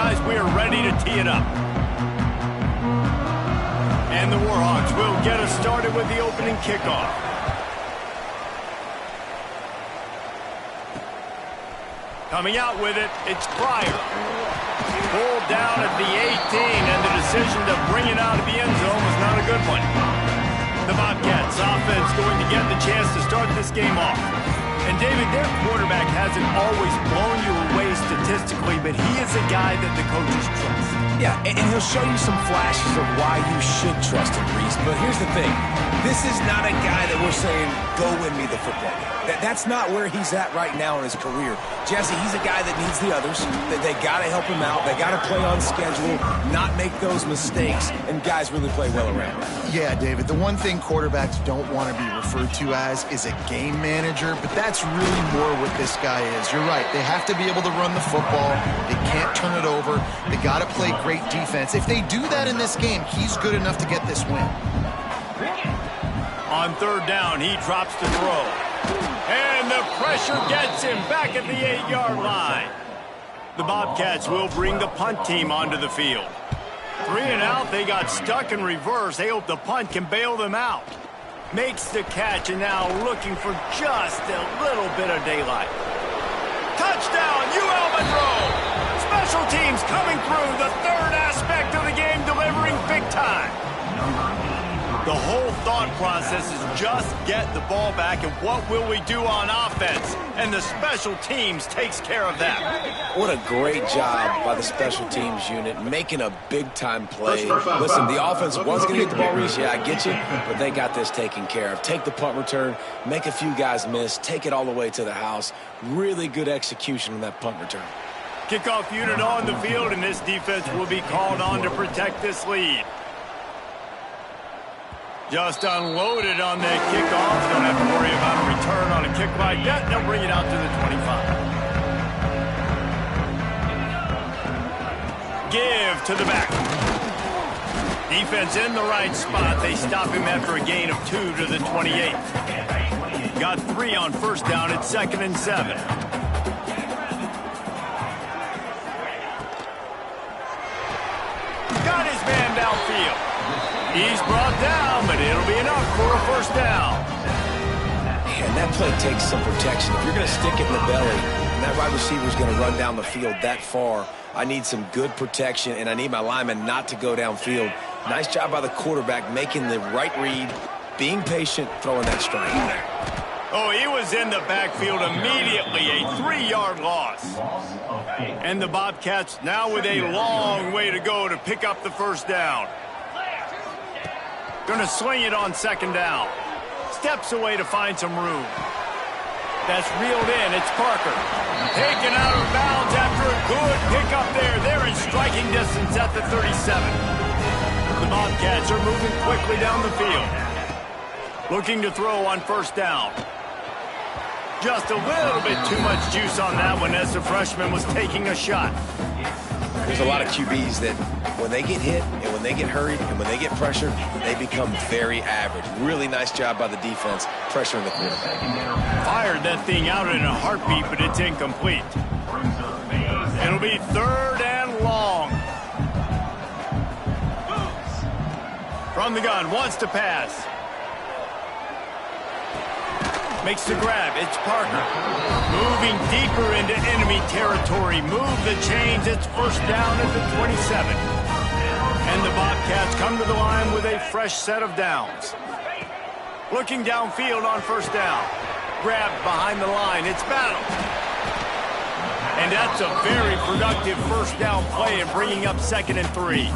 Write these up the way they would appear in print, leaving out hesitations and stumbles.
guys, we are ready to tee it up. And the Warhawks will get us started with the opening kickoff. Coming out with it, it's Pryor. Pulled down at the 18, and the decision to bring it out of the end zone was not a good one. The Bobcats offense going to get the chance to start this game off. And David, their quarterback hasn't always blown you away statistically, but he is a guy that the coaches trust. Yeah, and he'll show you some flashes of why you should trust him, Reese. But here's the thing. This is not a guy that we're saying, go win me the football game. That's not where he's at right now in his career. Jesse, he's a guy that needs the others. That they got to help him out. They got to play on schedule, not make those mistakes, and guys really play well around. Yeah, David, the one thing quarterbacks don't want to be referred to as is a game manager, but that's really more what this guy is. You're right. They have to be able to run the football. They can't turn it over. They got to play great defense. If they do that in this game, he's good enough to get this win. On third down, he drops to throw. And the pressure gets him back at the 8-yard line. The Bobcats will bring the punt team onto the field. 3 and out, they got stuck in reverse. They hope the punt can bail them out. Makes the catch, and now looking for just a little bit of daylight. Touchdown, UL Monroe! Special teams coming through, the third aspect of the game, delivering big time. The whole thought process is just get the ball back, and what will we do on offense? And the special teams takes care of that. What a great job by the special teams unit, making a big-time play. Listen, the offense was going to get the ball, Reese. Yeah, I get you, but they got this taken care of. Take the punt return, make a few guys miss, take it all the way to the house. Really good execution on that punt return. Kickoff unit on the field, and this defense will be called on to protect this lead. Just unloaded on that kickoff. Don't have to worry about a return on a kick like that. They'll bring it out to the 25. Give to the back. Defense in the right spot. They stop him after a gain of 2 to the 28. Got 3 on first down at 2nd and 7. Got his man downfield. He's brought down, but it'll be enough for a first down. And that play takes some protection. If you're going to stick it in the belly, and that wide receiver is going to run down the field that far, I need some good protection, and I need my lineman not to go downfield. Nice job by the quarterback making the right read, being patient, throwing that strike. Oh, he was in the backfield immediately, a 3-yard loss. And the Bobcats now with a long way to go to pick up the first down. Going to sling it on 2nd down. Steps away to find some room. That's reeled in. It's Parker. Taken out of bounds after a good pickup there. They're in striking distance at the 37. The Bobcats are moving quickly down the field. Looking to throw on first down. Just a little bit too much juice on that one as the freshman was taking a shot. There's a lot of QBs that when they get hit and when they get hurried and when they get pressured, they become very average. Really nice job by the defense pressuring the quarterback. Fired that thing out in a heartbeat, but it's incomplete. It'll be 3rd and long. From the gun, wants to pass. Makes the grab. It's Parker. Moving deeper into enemy territory. Move the chains. It's first down at the 27. And the Bobcats come to the line with a fresh set of downs. Looking downfield on first down. Grabbed behind the line. It's Battle. And that's a very productive first down play in bringing up 2nd and 3.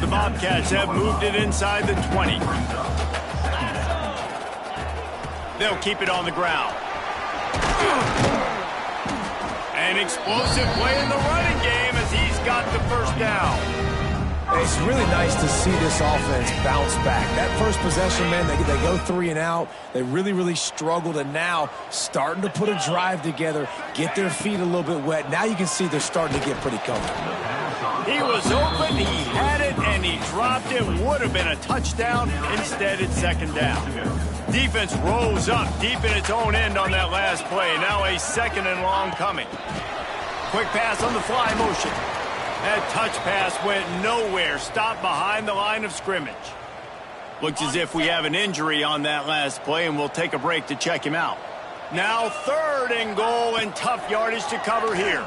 The Bobcats have moved it inside the 20. They'll keep it on the ground. An explosive play in the running game as he's got the first down. It's really nice to see this offense bounce back. That first possession, man, they go 3 and out. They really struggled, and now starting to put a drive together, get their feet a little bit wet. Now you can see they're starting to get pretty comfortable. He was open, he had it, and he dropped it. Would have been a touchdown. Instead, it's 2nd down. Defense rose up deep in its own end on that last play. Now a 2nd and long coming. Quick pass on the fly motion. That touch pass went nowhere. Stopped behind the line of scrimmage. Looks as if we have an injury on that last play, and we'll take a break to check him out. Now 3rd and goal, and tough yardage to cover here.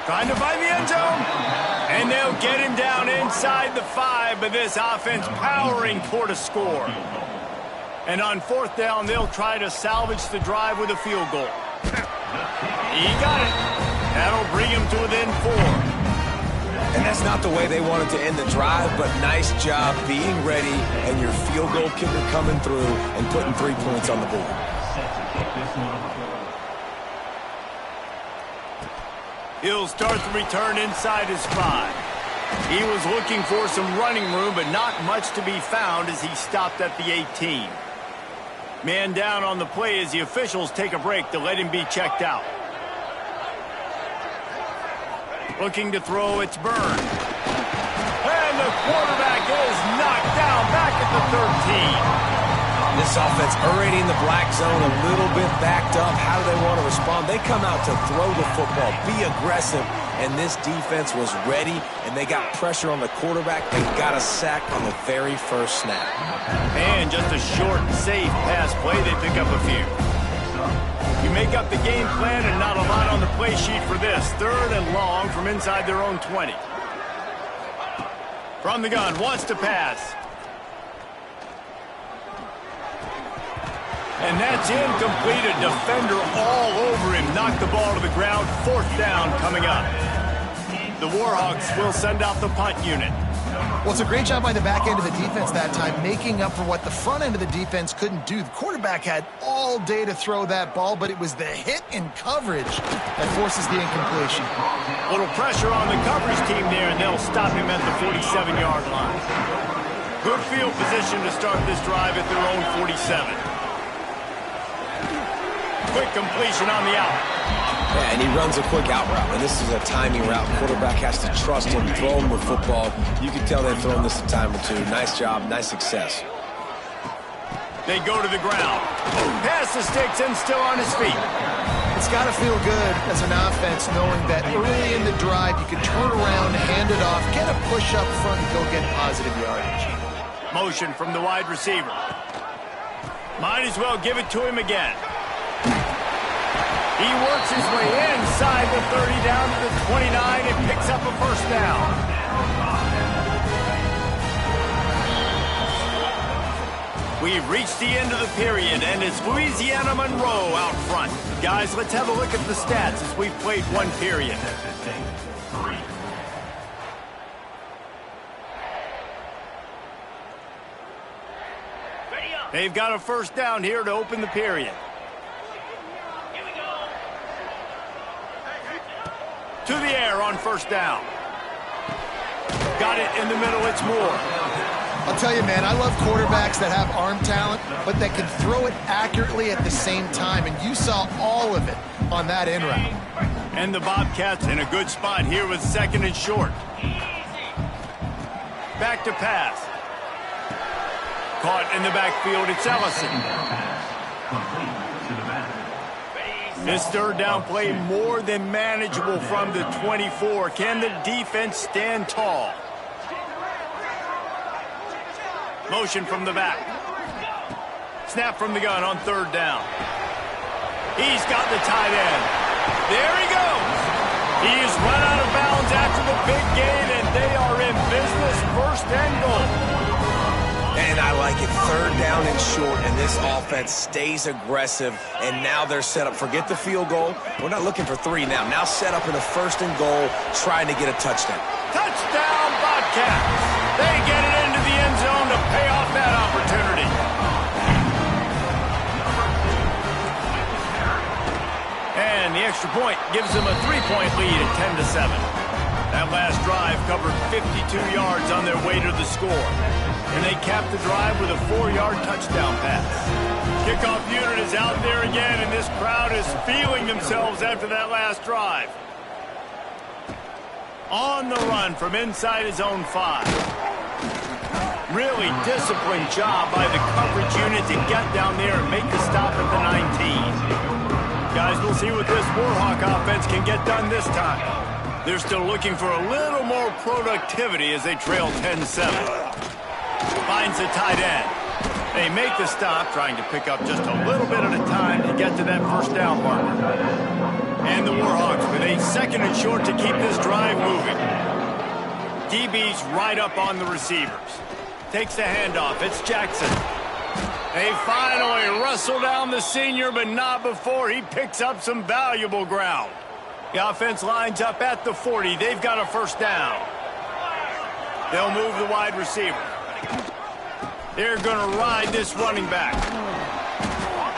Trying to find the end zone. And they'll get him down inside the 5, but this offense powering toward a score. And on 4th down, they'll try to salvage the drive with a field goal. He got it. That'll bring him to within 4. And that's not the way they wanted to end the drive, but nice job being ready and your field goal kicker coming through and putting 3 points on the board. He'll start the return inside his 5. He was looking for some running room, but not much to be found as he stopped at the 18. Man down on the play as the officials take a break to let him be checked out. Looking to throw, it's Byrne. And the quarterback is knocked down back at the 13. This offense already in the black zone, a little bit backed up. How do they want to respond? They come out to throw the football, be aggressive, and this defense was ready, and they got pressure on the quarterback. They got a sack on the very first snap. And just a short, safe pass play, they pick up a few. You make up the game plan and not a lot on the play sheet for this. 3rd and long from inside their own 20. From the gun, wants to pass. And that's incomplete. A defender all over him. Knocked the ball to the ground. 4th down coming up. The Warhawks will send out the punt unit. Well, it's a great job by the back end of the defense that time, making up for what the front end of the defense couldn't do. The quarterback had all day to throw that ball, but it was the hit and coverage that forces the incompletion. Little pressure on the coverage team there, and they'll stop him at the 47-yard line. Good field position to start this drive at their own 47. Quick completion on the out. Yeah, and he runs a quick out route, and this is a timing route. Quarterback has to trust him, throw him the football. You can tell they've thrown this a time or two. Nice job, nice success. They go to the ground. Pass the sticks and still on his feet. It's got to feel good as an offense knowing that early in the drive you can turn around, hand it off, get a push up front, and go get positive yardage. Motion from the wide receiver. Might as well give it to him again. He works his way inside the 30 down to the 29 and picks up a 1st down. We've reached the end of the period, and it's Louisiana Monroe out front. Guys, let's have a look at the stats as we've played 1 period. They've got a 1st down here to open the period. To the air on 1st down. Got it in the middle, it's Moore. I'll tell you, man, I love quarterbacks that have arm talent, but that can throw it accurately at the same time, and you saw all of it on that in route. And the Bobcats in a good spot here with 2nd and short. Back to pass. Caught in the backfield, it's Ellison. This 3rd down play more than manageable from the 24. Can the defense stand tall? Motion from the back. Snap from the gun on 3rd down. He's got the tight end. There he goes. He's run out of bounds after the big gain, and they are in business. 1st and goal. And I like it. 3rd down and short, and this offense stays aggressive, and now they're set up. Forget the field goal. We're not looking for 3 now. Now set up in a 1st and goal, trying to get a touchdown. Touchdown, Bobcats. They get it into the end zone to pay off that opportunity. And the extra point gives them a 3-point lead at 10-7. That last drive covered 52 yards on their way to the score. And they capped the drive with a 4-yard touchdown pass. Kickoff unit is out there again, and this crowd is feeling themselves after that last drive. On the run from inside his own 5. Really disciplined job by the coverage unit to get down there and make the stop at the 19. Guys, we'll see what this Warhawk offense can get done this time. They're still looking for a little more productivity as they trail 10-7. Finds the tight end. They make the stop, trying to pick up just a little bit at a time to get to that first down marker. And the Warhawks with a 2nd and short to keep this drive moving. DB's right up on the receivers. Takes the handoff. It's Jackson. They finally wrestle down the senior, but not before he picks up some valuable ground. The offense lines up at the 40. They've got a first down. They'll move the wide receiver. They're going to ride this running back.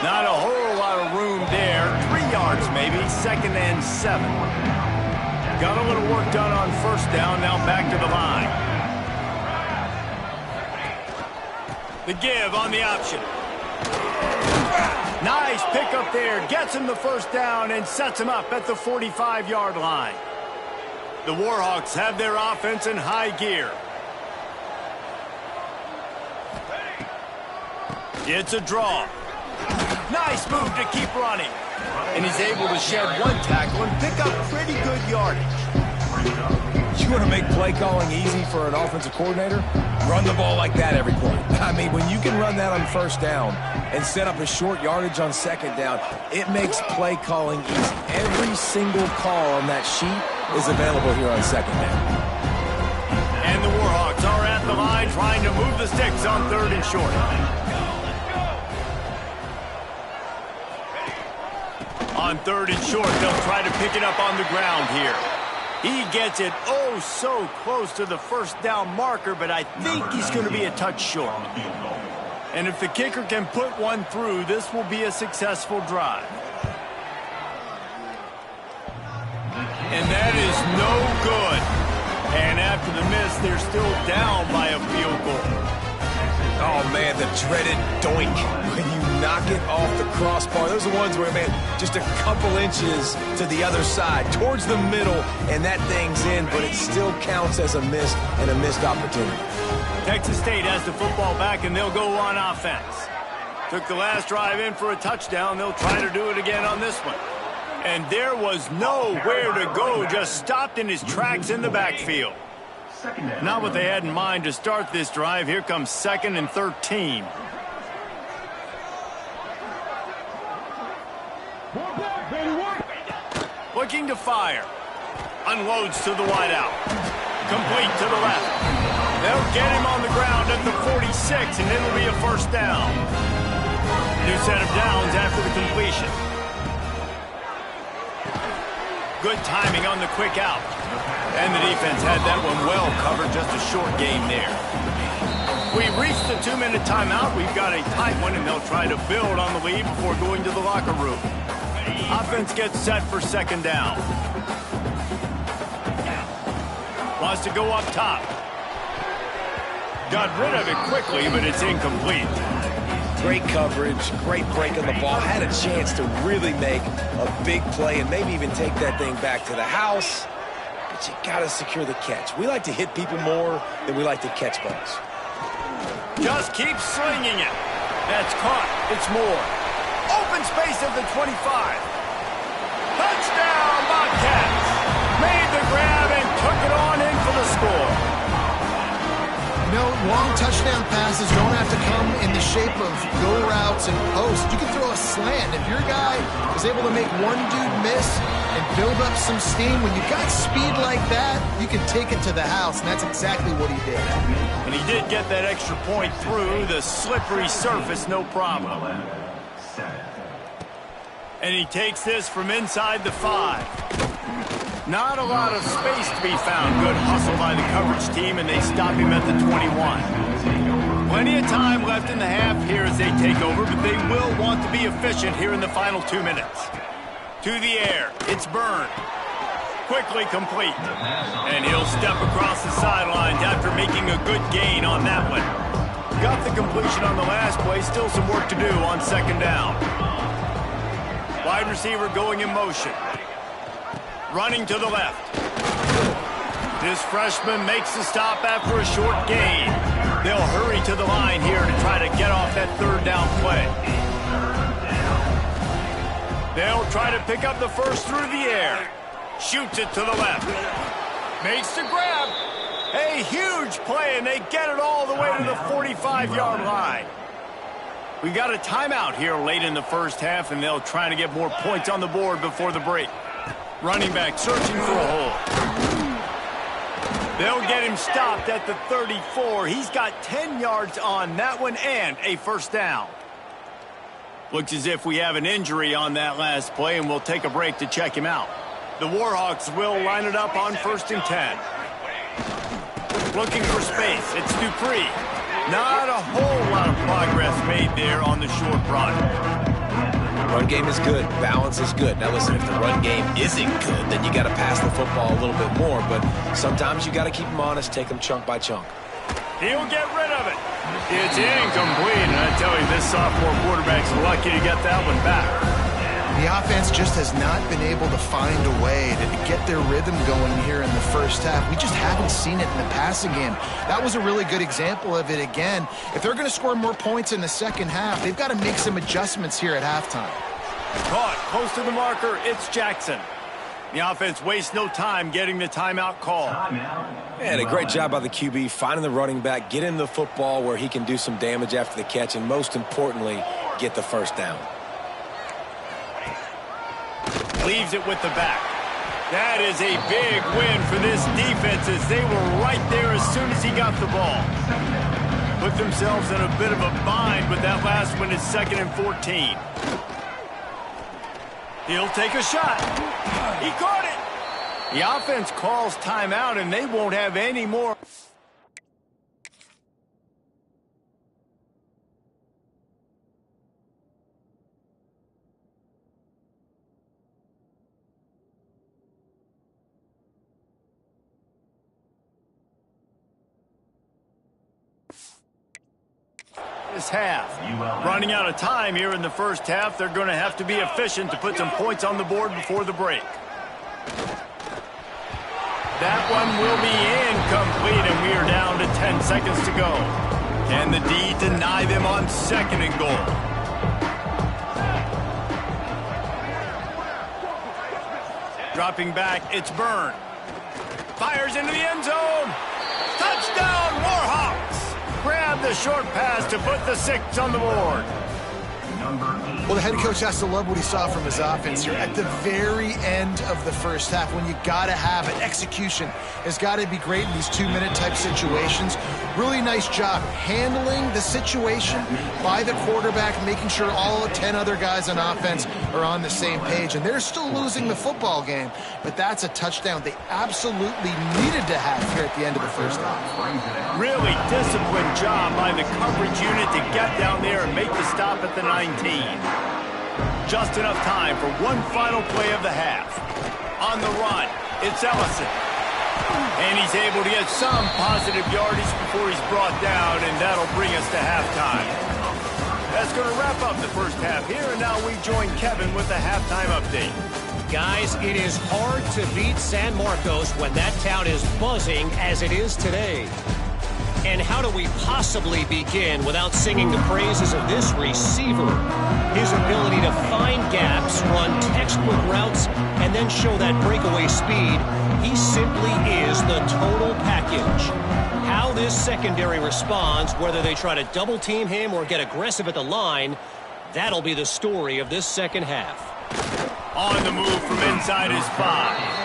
Not a whole lot of room there. 3 yards maybe, 2nd and 7. Got a little work done on first down, now back to the line. The give on the option. Nice pickup there, gets him the first down and sets him up at the 45-yard line. The Warhawks have their offense in high gear. It's a draw. Nice move to keep running. And he's able to shed 1 tackle and pick up pretty good yardage. You want to make play calling easy for an offensive coordinator? Run the ball like that every play. I mean, when you can run that on first down and set up a short yardage on 2nd down, it makes play calling easy. Every single call on that sheet is available here on 2nd down. And the Warhawks are at the line trying to move the sticks on 3rd and short. On 3rd and short, they'll try to pick it up on the ground here. He gets it oh so close to the first down marker, but I think he's going to be a touch short. And if the kicker can put one through, this will be a successful drive. And that is no good. And after the miss, they're still down by a field goal. Oh, man, the dreaded doink. When you knock it off the crossbar. Those are ones where, man, just a couple inches to the other side, towards the middle, and that thing's in, but it still counts as a miss and a missed opportunity. Texas State has the football back, and they'll go on offense. Took the last drive in for a touchdown. They'll try to do it again on this one. And there was nowhere to go, just stopped in his tracks in the backfield. Not what they had in mind to start this drive. Here comes 2nd and 13. Looking to fire. Unloads to the wideout. Complete to the left. They'll get him on the ground at the 46, and it'll be a first down. New set of downs after the completion. Good timing on the quick out. And the defense had that one well covered, just a short game there. We've reached the 2-minute timeout. We've got a tight one, and they'll try to build on the lead before going to the locker room. Offense gets set for 2nd down. Wants to go up top. Got rid of it quickly, but it's incomplete. Great coverage, great break on the ball. Had a chance to really make a big play and maybe even take that thing back to the house. But you got to secure the catch. We like to hit people more than we like to catch balls. Just keep slinging it. That's caught. It's more. Open space at the 25. Touchdown, Bobcats. Made the grab and took it on in for the score. No, long touchdown passes don't have to come in the shape of go routes and posts. You can throw a slant. If your guy is able to make one dude miss and build up some steam, when you got speed like that, you can take it to the house, and that's exactly what he did. And he did get that extra point through the slippery surface, no problem. And he takes this from inside the 5. Not a lot of space to be found. Good hustle by the coverage team, and they stop him at the 21. Plenty of time left in the half here as they take over, but they will want to be efficient here in the final 2 minutes. To the air. It's Byrne. Quickly complete. And he'll step across the sidelines after making a good gain on that one. Got the completion on the last play. Still some work to do on 2nd down. Wide receiver going in motion. Running to the left. This freshman makes the stop after a short gain. They'll hurry to the line here to try to get off that 3rd down play. They'll try to pick up the first through the air. Shoots it to the left. Makes the grab. A huge play, and they get it all the way to the 45-yard line. We got a timeout here late in the first half, and they'll try to get more points on the board before the break. Running back searching for a hole. They'll get him stopped at the 34. He's got 10 yards on that one and a first down. Looks as if we have an injury on that last play, and we'll take a break to check him out. The Warhawks will line it up on 1st and 10. Looking for space. It's Dupree. Not a whole lot of progress made there on the short run. Run game is good. Balance is good. Now listen, if the run game isn't good, then you got to pass the football a little bit more. But sometimes you got to keep them honest, take them chunk by chunk. He'll get rid of it. It's incomplete, and I tell you, this sophomore quarterback's lucky to get that one back. The offense just has not been able to find a way to get their rhythm going here in the first half. We just haven't seen it in the passing game. That was a really good example of it again. If they're going to score more points in the second half, they've got to make some adjustments here at halftime. Caught close to the marker. It's Jackson. The offense wastes no time getting the timeout call. And a great job by the QB finding the running back, getting the football where he can do some damage after the catch, and most importantly, get the first down. Leaves it with the back. That is a big win for this defense as they were right there as soon as he got the ball. Put themselves in a bit of a bind, but that last one is 2nd and 14. He'll take a shot. He caught it. The offense calls timeout, and they won't have any more. This half. Running out of time here in the first half. They're going to have to be efficient to put some points on the board before the break. That one will be incomplete, and we are down to 10 seconds to go. Can the D deny them on 2nd and goal? Dropping back, it's Byrne. Fires into the end zone. Touchdown, Warhawks! Grab the short pass to put the 6 on the board. Well, the head coach has to love what he saw from his offense here at the very end of the first half. When you got to have it, execution has got to be great in these 2-minute type situations. Really nice job handling the situation by the quarterback, making sure all 10 other guys on offense are on the same page. And they're still losing the football game, but that's a touchdown they absolutely needed to have here at the end of the first half. Really disciplined job by the coverage unit to get down there and make the stop at the 19. Just enough time for one final play of the half. On the run, it's Ellison. And he's able to get some positive yardage before he's brought down, and that'll bring us to halftime. That's going to wrap up the first half here, and now we join Kevin with the halftime update. Guys, it is hard to beat San Marcos when that town is buzzing as it is today. And how do we possibly begin without singing the praises of this receiver? His ability to find gaps, run textbook routes, and then show that breakaway speed. He simply is the total package. How this secondary responds, whether they try to double team him or get aggressive at the line, that'll be the story of this second half. On the move from inside his 5.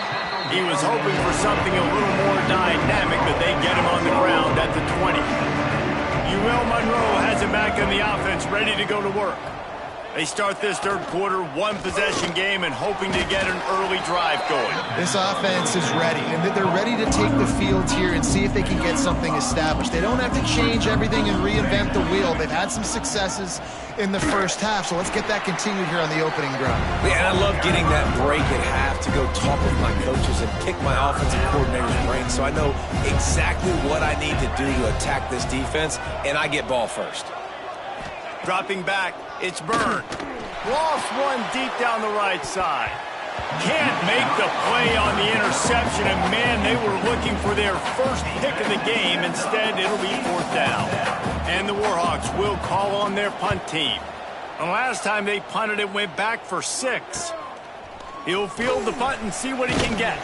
He was hoping for something a little more dynamic, but they get him on the ground at the 20. UL Monroe has him back in the offense, ready to go to work. They start this third quarter, one-possession game, and hoping to get an early drive going. This offense is ready, and they're ready to take the field here and see if they can get something established. They don't have to change everything and reinvent the wheel. They've had some successes in the first half, so let's get that continued here on the opening drive. Yeah, and I love getting that break at half to go talk with my coaches and pick my offensive coordinator's brain so I know exactly what I need to do to attack this defense, and I get ball first. Dropping back, it's Byrne. Lost one deep down the right side. Can't make the play on the interception, and man, they were looking for their first pick of the game. Instead, it'll be 4th down. And the Warhawks will call on their punt team. The last time they punted it went back for 6. He'll field the punt and see what he can get.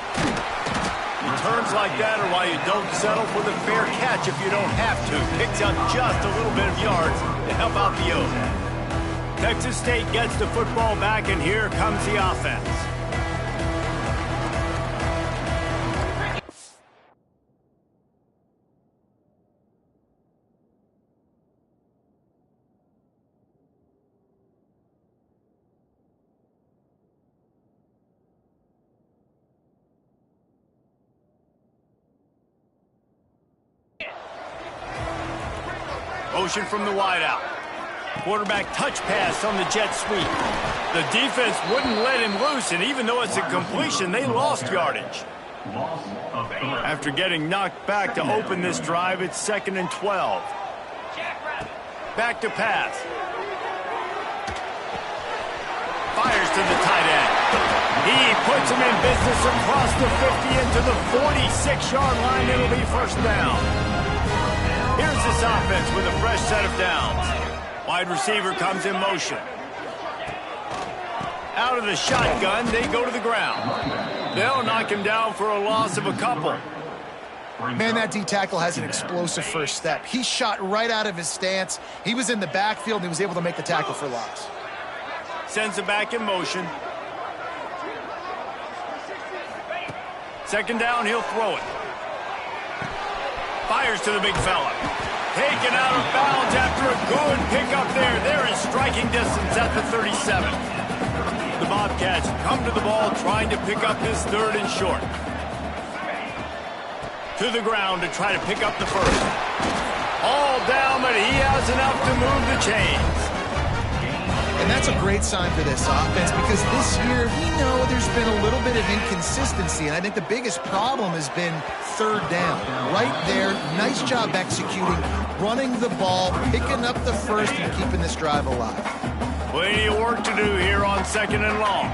Returns like that are why you don't settle for the fair catch if you don't have to. Picks up just a little bit of yards to help out the O's. Texas State gets the football back, and here comes the offense. Motion from the wideout. Quarterback touch pass on the jet sweep. The defense wouldn't let him loose, and even though it's a completion, they lost yardage. After getting knocked back to open this drive, it's 2nd and 12. Back to pass. Fires to the tight end. He puts him in business across the 50 into the 46-yard line. It'll be first down. Here's this offense with a fresh set of downs. Wide receiver comes in motion. Out of the shotgun, they go to the ground. They'll knock him down for a loss of a couple. Man, that D-tackle has an explosive first step. He shot right out of his stance. He was in the backfield, and he was able to make the tackle for loss. Sends it back in motion. 2nd down, he'll throw it. Fires to the big fella. Taken out of bounds after a good pickup there. They're in striking distance at the 37. The Bobcats come to the ball trying to pick up this 3rd and short. To the ground to try to pick up the first. All down, but he has enough to move the chains. And that's a great sign for this offense because this year we know there's been a little bit of inconsistency, and I think the biggest problem has been 3rd down. Right there, nice job executing, running the ball, picking up the first, and keeping this drive alive. Plenty of work to do here on 2nd and long.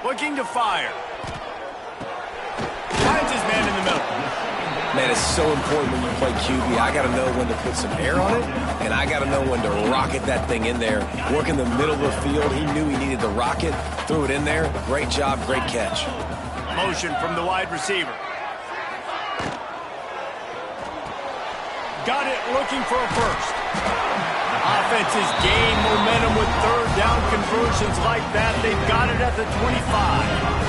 Looking to fire. Finds his man in the middle. Man, it's so important when you play QB. I got to know when to put some air on it, and I got to know when to rocket that thing in there. Work in the middle of the field. He knew he needed to rocket, threw it in there. Great job, great catch. Motion from the wide receiver. Got it, looking for a first. Offenses gain momentum with 3rd down conversions like that. They've got it at the 25.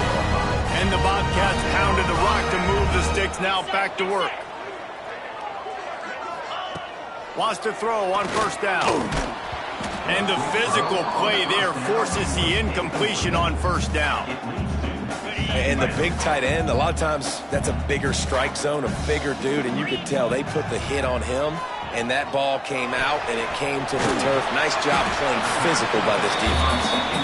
And the Bobcats pounded the rock to move the sticks, now back to work. Wants to throw on 1st down. And the physical play there forces the incompletion on 1st down. And the big tight end, a lot of times that's a bigger strike zone, a bigger dude, and you could tell they put the hit on him, and that ball came out, and it came to the turf. Nice job playing physical by this defense.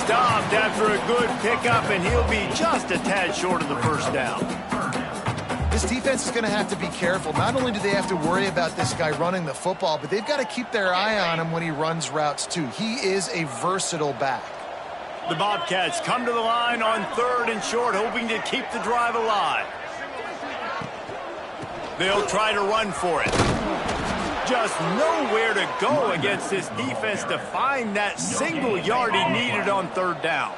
Stopped after a good pickup, and he'll be just a tad short of the 1st down. This defense is going to have to be careful. Not only do they have to worry about this guy running the football, but they've got to keep their eye on him when he runs routes, too. He is a versatile back. The Bobcats come to the line on 3rd and short, hoping to keep the drive alive. They'll try to run for it. Just nowhere to go against this defense to find that single yard he needed on 3rd down.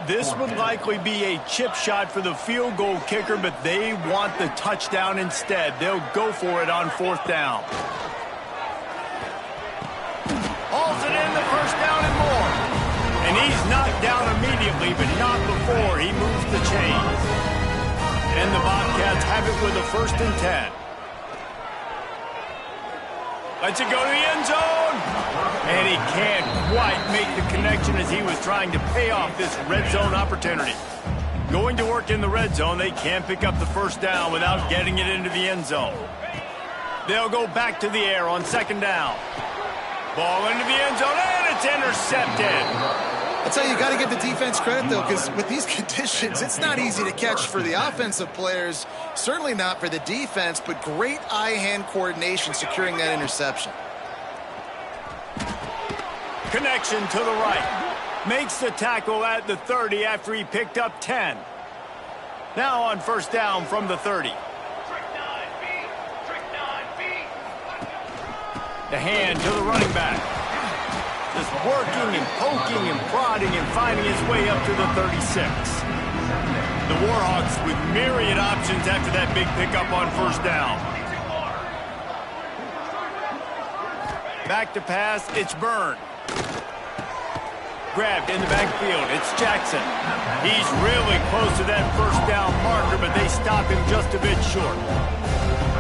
This would likely be a chip shot for the field goal kicker, but they want the touchdown instead. They'll go for it on 4th down. Hauls it in, the 1st down and more. And he's knocked down immediately, but not before he moves the chains. And the Bobcats have it with a 1st and 10. Lets it go to the end zone. And he can't quite make the connection as he was trying to pay off this red zone opportunity. Going to work in the red zone, they can't pick up the 1st down without getting it into the end zone. They'll go back to the air on 2nd down. Ball into the end zone, and it's intercepted. I'll tell you, you got to give the defense credit, though, because with these conditions, it's not easy to catch for the offensive players, certainly not for the defense, but great eye-hand coordination securing that interception. Connection to the right. Makes the tackle at the 30 after he picked up 10. Now on 1st down from the 30. The hand to the running back. Just working and poking and prodding and finding his way up to the 36. The Warhawks with myriad options after that big pickup on first down. Back to pass, it's Byrne. Grabbed in the backfield, it's Jackson. He's really close to that first down marker, but they stop him just a bit short.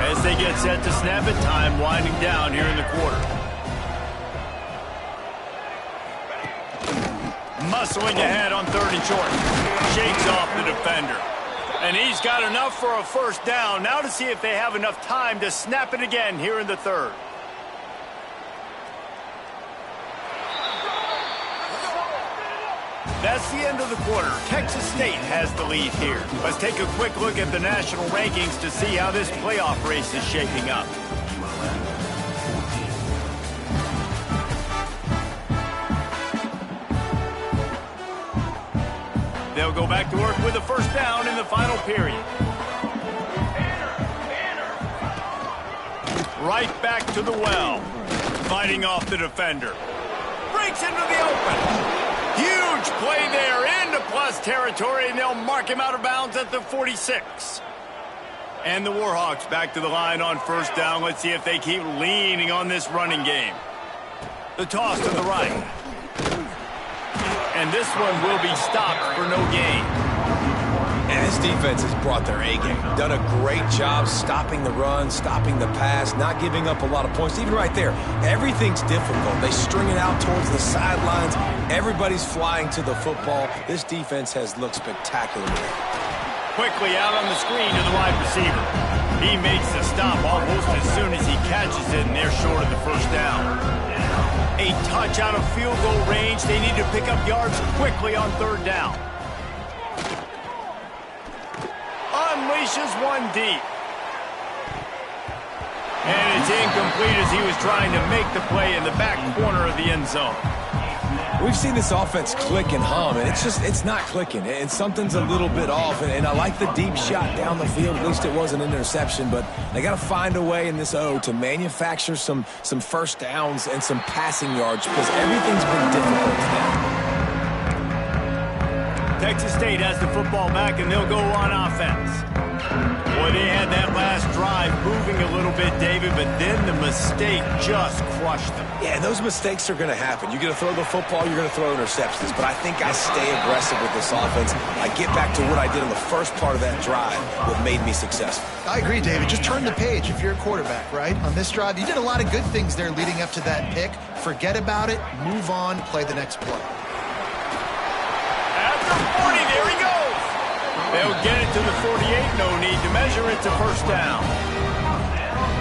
As they get set to snap it, time winding down here in the quarter. Muscling ahead on 3rd and short. Shakes off the defender. And he's got enough for a first down. Now to see if they have enough time to snap it again here in the 3rd. That's the end of the quarter. Texas State has the lead here. Let's take a quick look at the national rankings to see how this playoff race is shaping up. They'll go back to work with a first down in the final period. Right back to the well. Fighting off the defender. Breaks into the open. Huge play there into plus territory, and they'll mark him out of bounds at the 46. And the Warhawks back to the line on first down. Let's see if they keep leaning on this running game. The toss to the right. And this one will be stopped for no gain. And this defense has brought their A-game. Done a great job stopping the run, stopping the pass, not giving up a lot of points. Even right there, everything's difficult. They string it out towards the sidelines. Everybody's flying to the football. This defense has looked spectacular. Quickly out on the screen to the wide receiver. He makes the stop almost as soon as he catches it, and they're short of the first down. A touch out of field goal range. They need to pick up yards quickly on 3rd down. Unleashes one deep. And it's incomplete as he was trying to make the play in the back corner of the end zone. We've seen this offense click and hum, and it's not clicking, and something's a little bit off, and I like the deep shot down the field. At least it wasn't an interception, but they got to find a way in this O to manufacture some first downs and some passing yards because everything's been difficult for them. Texas State has the football back, and they'll go on offense. Boy, they had that last drive moving a little bit, David, but then the mistake just crushed them. Yeah, those mistakes are going to happen. You're going to throw the football, you're going to throw interceptions, but I think I stay aggressive with this offense. I get back to what I did in the first part of that drive, what made me successful. I agree, David. Just turn the page if you're a quarterback, right? On this drive, you did a lot of good things there leading up to that pick. Forget about it, move on, play the next play. After 40, there he goes. They'll get it to the 48, no need to measure it to first down.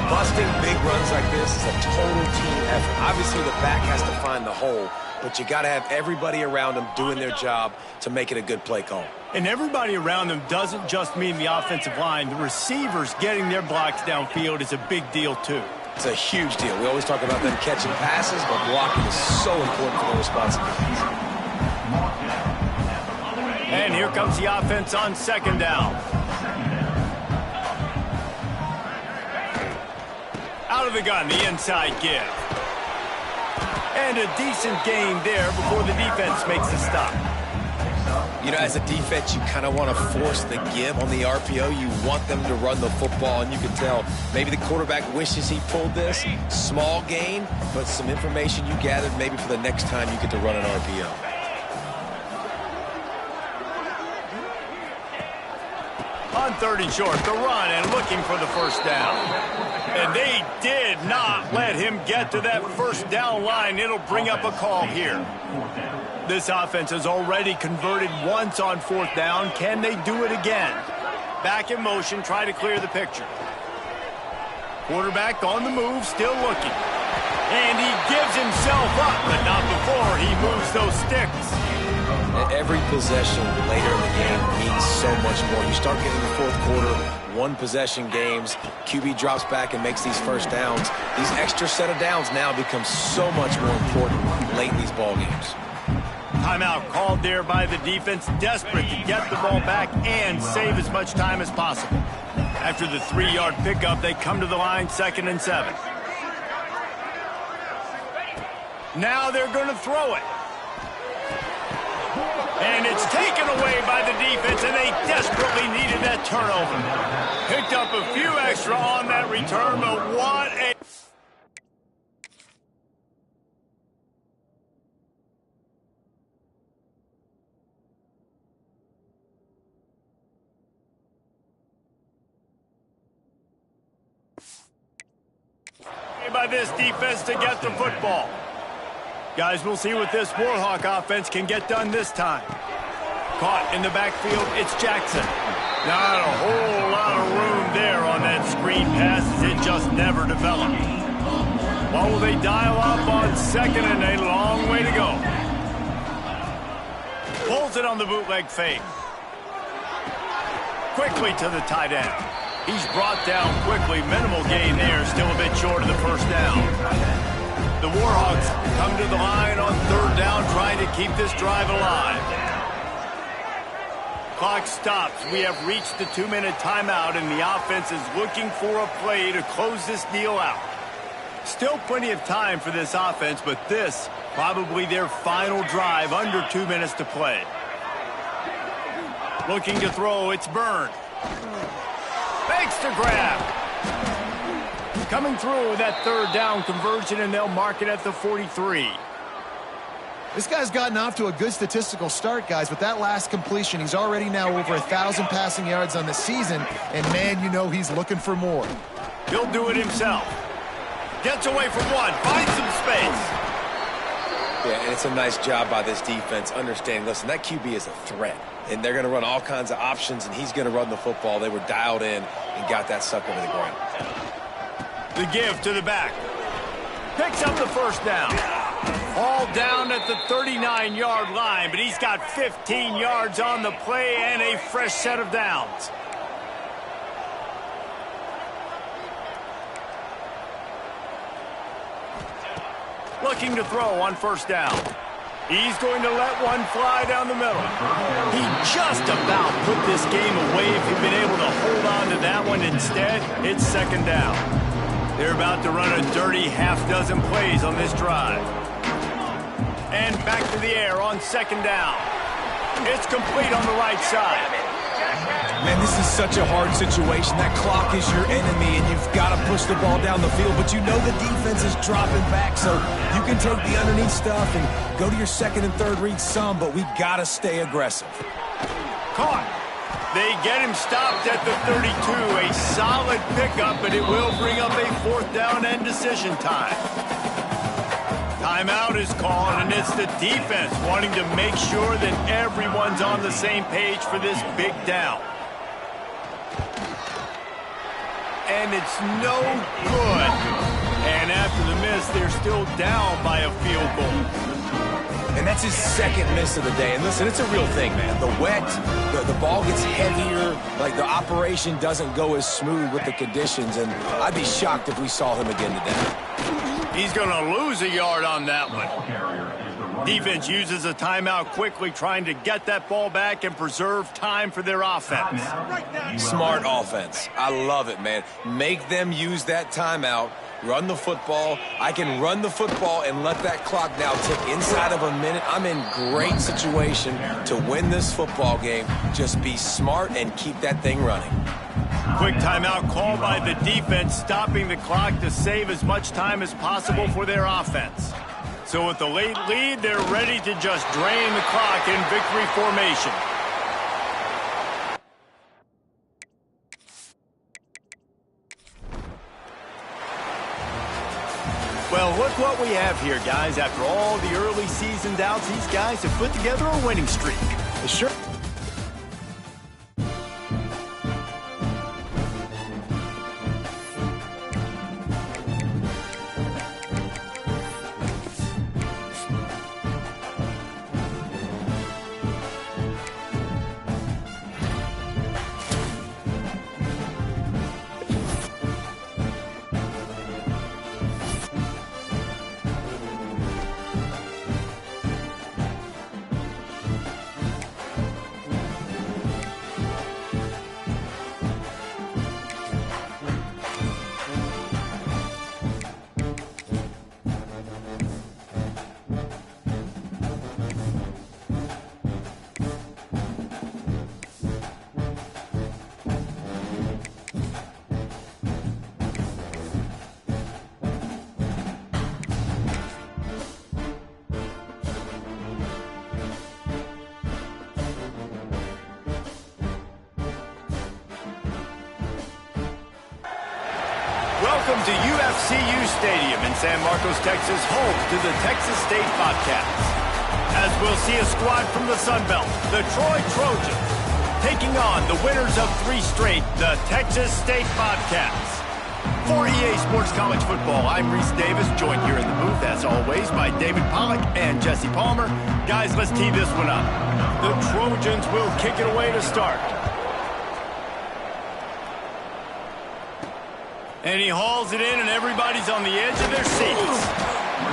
Busting big runs like this is a total team effort. Obviously, the back has to find the hole, but you got to have everybody around them doing their job to make it a good play call. And everybody around them doesn't just mean the offensive line. The receivers getting their blocks downfield is a big deal, too. It's a huge deal. We always talk about them catching passes, but blocking is so important for their responsibilities. And here comes the offense on 2nd down. Out of the gun, the inside give. And a decent gain there before the defense makes the stop. You know, as a defense, you kind of want to force the give on the RPO. You want them to run the football, and you can tell maybe the quarterback wishes he pulled this. Small gain, but some information you gathered maybe for the next time you get to run an RPO. On 3rd and short, the run and looking for the first down. And they did not let him get to that first down line. It'll bring up a call here. This offense has already converted once on 4th down. Can they do it again? Back in motion, try to clear the picture. Quarterback on the move, still looking. And he gives himself up, but not before he moves those sticks. Every possession later in the game means so much more. You start getting the 4th quarter, one-possession games, QB drops back and makes these first downs. These extra set of downs now become so much more important late in these ball games. Timeout called there by the defense, desperate to get the ball back and save as much time as possible. After the 3-yard pickup, they come to the line 2nd and 7. Now they're going to throw it. And it's taken away by the defense, and they desperately needed that turnover. Picked up a few extra on that return, but what a... by this defense to get the football. Guys, we'll see what this Warhawk offense can get done this time. Caught in the backfield, it's Jackson. Not a whole lot of room there on that screen pass as it just never developed. What will they dial up on second and a long way to go? Pulls it on the bootleg fake. Quickly to the tight end. He's brought down quickly. Minimal gain there. Still a bit short of the first down. The Warhawks come to the line on third down, trying to keep this drive alive. Clock stops. We have reached the 2-minute timeout, and the offense is looking for a play to close this deal out. Still plenty of time for this offense, but this probably their final drive, under 2 minutes to play. Looking to throw, it's Byrne. Fakes to grab. Coming through that third down conversion, and they'll mark it at the 43. This guy's gotten off to a good statistical start, guys. With that last completion, he's already now over 1,000 passing yards on the season, and man, you know he's looking for more. He'll do it himself. Gets away from one, finds some space. Yeah, and it's a nice job by this defense understanding, listen, that QB is a threat. And they're going to run all kinds of options, and he's going to run the football. They were dialed in and got that sucker to the ground. The give to the back. Picks up the first down. All down at the 39-yard line, but he's got 15 yards on the play and a fresh set of downs. Looking to throw on first down. He's going to let one fly down the middle. He just about put this game away if he'd been able to hold on to that one. Instead, it's second down. They're about to run a dirty half-dozen plays on this drive. And back to the air on second down. It's complete on the right side. Man, this is such a hard situation. That clock is your enemy, and you've got to push the ball down the field. But you know the defense is dropping back, so you can take the underneath stuff and go to your second and third read some, but we got to stay aggressive. Caught. They get him stopped at the 32. A solid pickup, but it will bring up a fourth down and decision time. Timeout is called, and it's the defense wanting to make sure that everyone's on the same page for this big down. And it's no good. And after the miss, they're still down by a field goal. And that's his second miss of the day. And listen, it's a real thing, man. The wet, the ball gets heavier, like the operation doesn't go as smooth with the conditions, and I'd be shocked if we saw him again today. He's going to lose a yard on that one. Defense uses a timeout quickly, trying to get that ball back and preserve time for their offense. Smart offense. I love it, man. Make them use that timeout. Run the football. I can run the football and let that clock now tick inside of a minute. I'm in great situation to win this football game. Just be smart and keep that thing running. Quick timeout called by the defense, stopping the clock to save as much time as possible for their offense. So with the late lead, they're ready to just drain the clock in victory formation. Well, look what we have here, guys. After all the early season doubts, these guys have put together a winning streak. Sure. Welcome to UFCU Stadium in San Marcos, Texas, home to the Texas State Bobcats. As we'll see a squad from the Sun Belt, the Troy Trojans, taking on the winners of 3 straight, the Texas State Bobcats. For EA Sports College Football, I'm Reese Davis, joined here in the booth, as always, by David Pollack and Jesse Palmer. Guys, let's tee this one up. The Trojans will kick it away to start. And he hauls it in, and everybody's on the edge of their seats.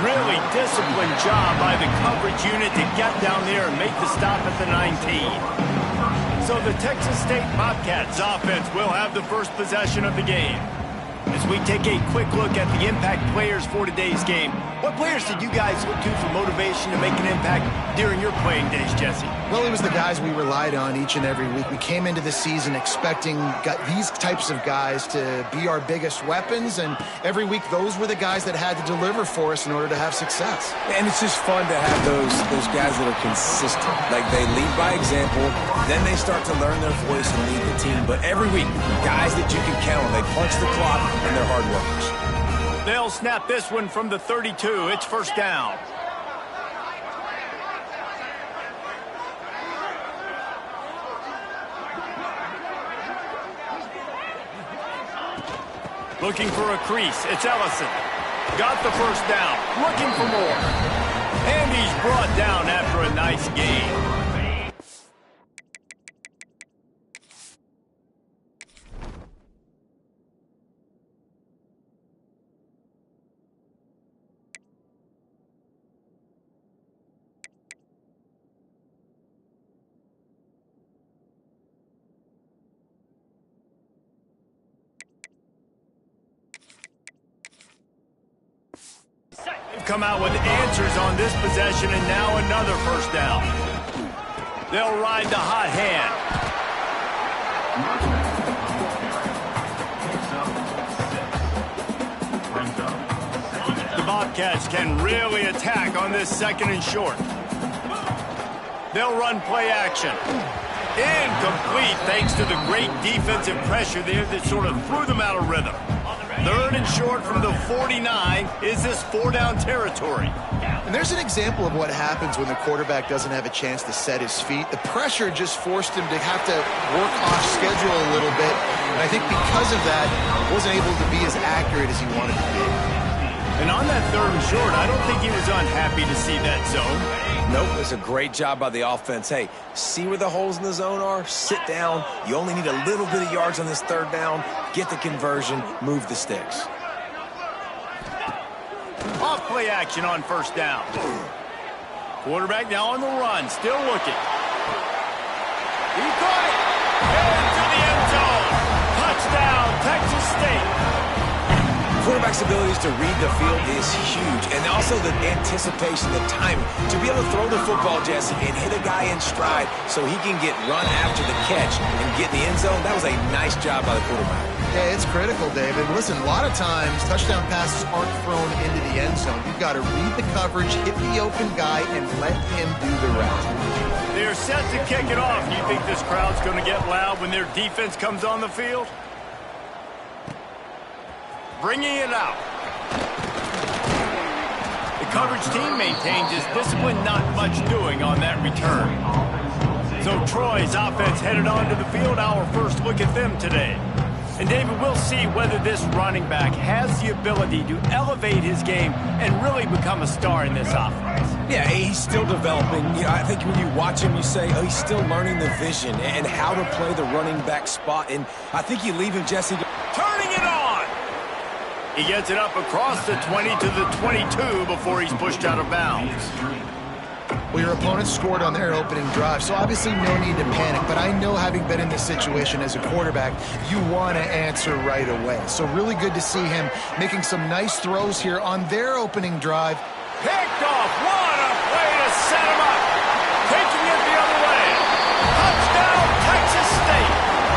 Really disciplined job by the coverage unit to get down there and make the stop at the 19. So the Texas State Bobcats offense will have the first possession of the game. As we take a quick look at the impact players for today's game, what players did you guys look to for motivation to make an impact during your playing days, Jesse? Well, it was the guys we relied on each and every week. We came into the season expecting these types of guys to be our biggest weapons, and every week those were the guys that had to deliver for us in order to have success. And it's just fun to have those guys that are consistent. Like, they lead by example, then they start to learn their voice and lead the team. But every week, guys that you can count on, they punch the clock, and they're hard workers. They'll snap this one from the 32. It's first down. Looking for a crease. It's Ellison. Got the first down. Looking for more. And he's brought down after a nice gain. They've come out with answers on this possession, and now another first down. They'll ride the hot hand. The Bobcats can really attack on this second and short. They'll run play action. Incomplete thanks to the great defensive pressure there that sort of threw them out of rhythm. Third and short from the 49. Is this 4-down territory? And there's an example of what happens when the quarterback doesn't have a chance to set his feet. The pressure just forced him to have to work off schedule a little bit. And I think because of that, wasn't able to be as accurate as he wanted to be. And on that third and short, I don't think he was unhappy to see that zone. Nope, it was a great job by the offense. Hey, see where the holes in the zone are? Sit down. You only need a little bit of yards on this third down. Get the conversion. Move the sticks. Off play action on first down. Quarterback now on the run. Still looking. He caught it. Into the end zone. Touchdown, Texas State. Quarterback's abilities to read the field is huge, and also the anticipation, the timing. To be able to throw the football, Jesse, and hit a guy in stride so he can get run after the catch and get in the end zone, that was a nice job by the quarterback. Yeah, it's critical, David. Listen, a lot of times touchdown passes aren't thrown into the end zone. You've got to read the coverage, hit the open guy, and let him do the rest. They're set to kick it off. Do you think this crowd's going to get loud when their defense comes on the field? Bringing it out. The coverage team maintains its discipline, not much doing on that return. So Troy's offense headed onto the field. Our first look at them today. And David, we'll see whether this running back has the ability to elevate his game and really become a star in this offense. Yeah, he's still developing. You know, I think when you watch him, you say, oh, he's still learning the vision and how to play the running back spot. And I think you leave him, Jesse. Turning it on. He gets it up across the 20 to the 22 before he's pushed out of bounds. Well, your opponent scored on their opening drive, so obviously no need to panic. But I know, having been in this situation as a quarterback, you want to answer right away. So really good to see him making some nice throws here on their opening drive. Picked off. What a play to set him up. Taking it the other way. Touchdown, Texas State.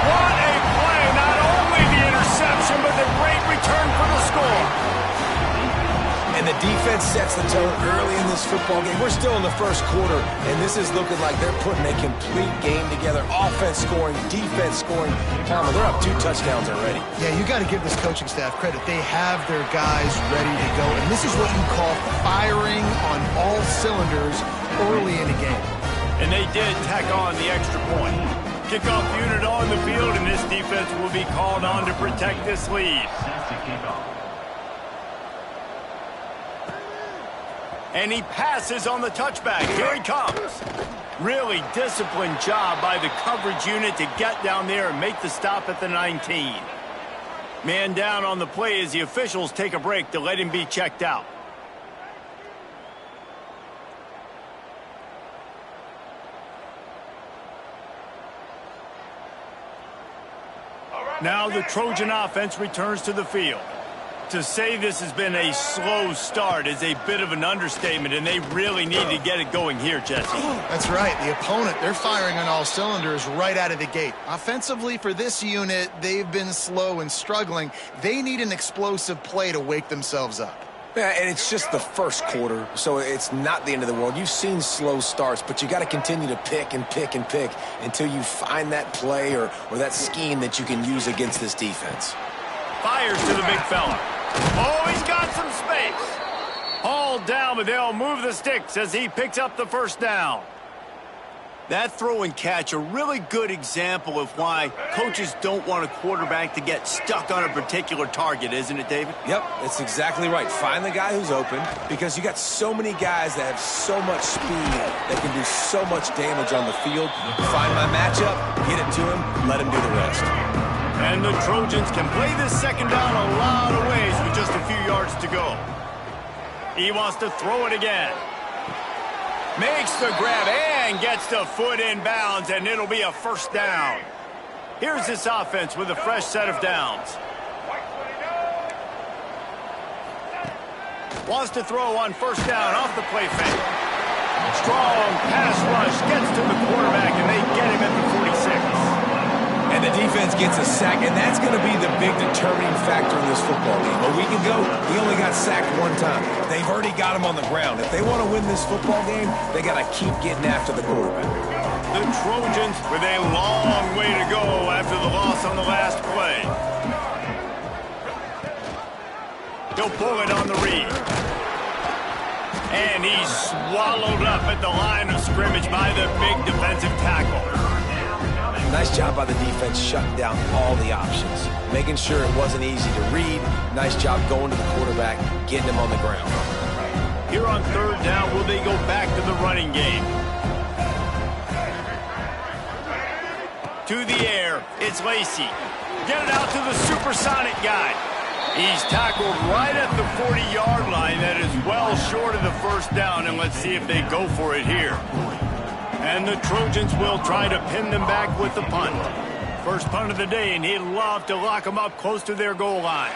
What a play. Not only the interception, but the great return for the score. And the defense sets the tone early in this football game. We're still in the first quarter, and this is looking like they're putting a complete game together. Offense scoring, defense scoring. Palmer, they're up 2 touchdowns already. Yeah, you got to give this coaching staff credit. They have their guys ready to go, and this is what you call firing on all cylinders early in a game. And they did tack on the extra point. Kickoff unit on the field, and this defense will be called on to protect this lead. And he passes on the touchback. Here he comes. Really disciplined job by the coverage unit to get down there and make the stop at the 19. Man down on the play as the officials take a break to let him be checked out. Now the Trojan offense returns to the field. To say this has been a slow start is a bit of an understatement, and they really need to get it going here, Jesse. That's right. The opponent, they're firing on all cylinders right out of the gate. Offensively, for this unit, they've been slow and struggling. They need an explosive play to wake themselves up. Yeah, and it's just the first quarter, so it's not the end of the world. You've seen slow starts, but you got to continue to pick and pick and pick until you find that play or that scheme that you can use against this defense. Fires to the big fella. Oh, he's got some space. Hauled down, but they'll move the sticks as he picks up the first down. That throw and catch, a really good example of why coaches don't want a quarterback to get stuck on a particular target, isn't it, David? Yep, that's exactly right. Find the guy who's open, because you got so many guys that have so much speed that can do so much damage on the field. Find my matchup, get it to him, let him do the rest. And the Trojans can play this second down a lot of ways with just a few yards to go. He wants to throw it again. Makes the grab and gets the foot in bounds, and it'll be a first down. Here's this offense with a fresh set of downs. Wants to throw on first down off the play fake. Strong pass rush gets to the quarterback, and they get him at the 46. And the defense gets a sack, and that's going to be the big determining factor in this football game. A week ago, he only got sacked 1 time. They've already got him on the ground. If they want to win this football game, they got to keep getting after the quarterback. The Trojans with a long way to go after the loss on the last play. He'll pull it on the read. And he's swallowed up at the line of scrimmage by the big defensive tackle. Nice job by the defense shutting down all the options, making sure it wasn't easy to read. Nice job going to the quarterback, getting him on the ground. Here on third down, will they go back to the running game? To the air, it's Lacey. Get it out to the supersonic guy. He's tackled right at the 40-yard line. That is well short of the first down, and let's see if they go for it here. And the Trojans will try to pin them back with the punt. First punt of the day, and he'd love to lock them up close to their goal line.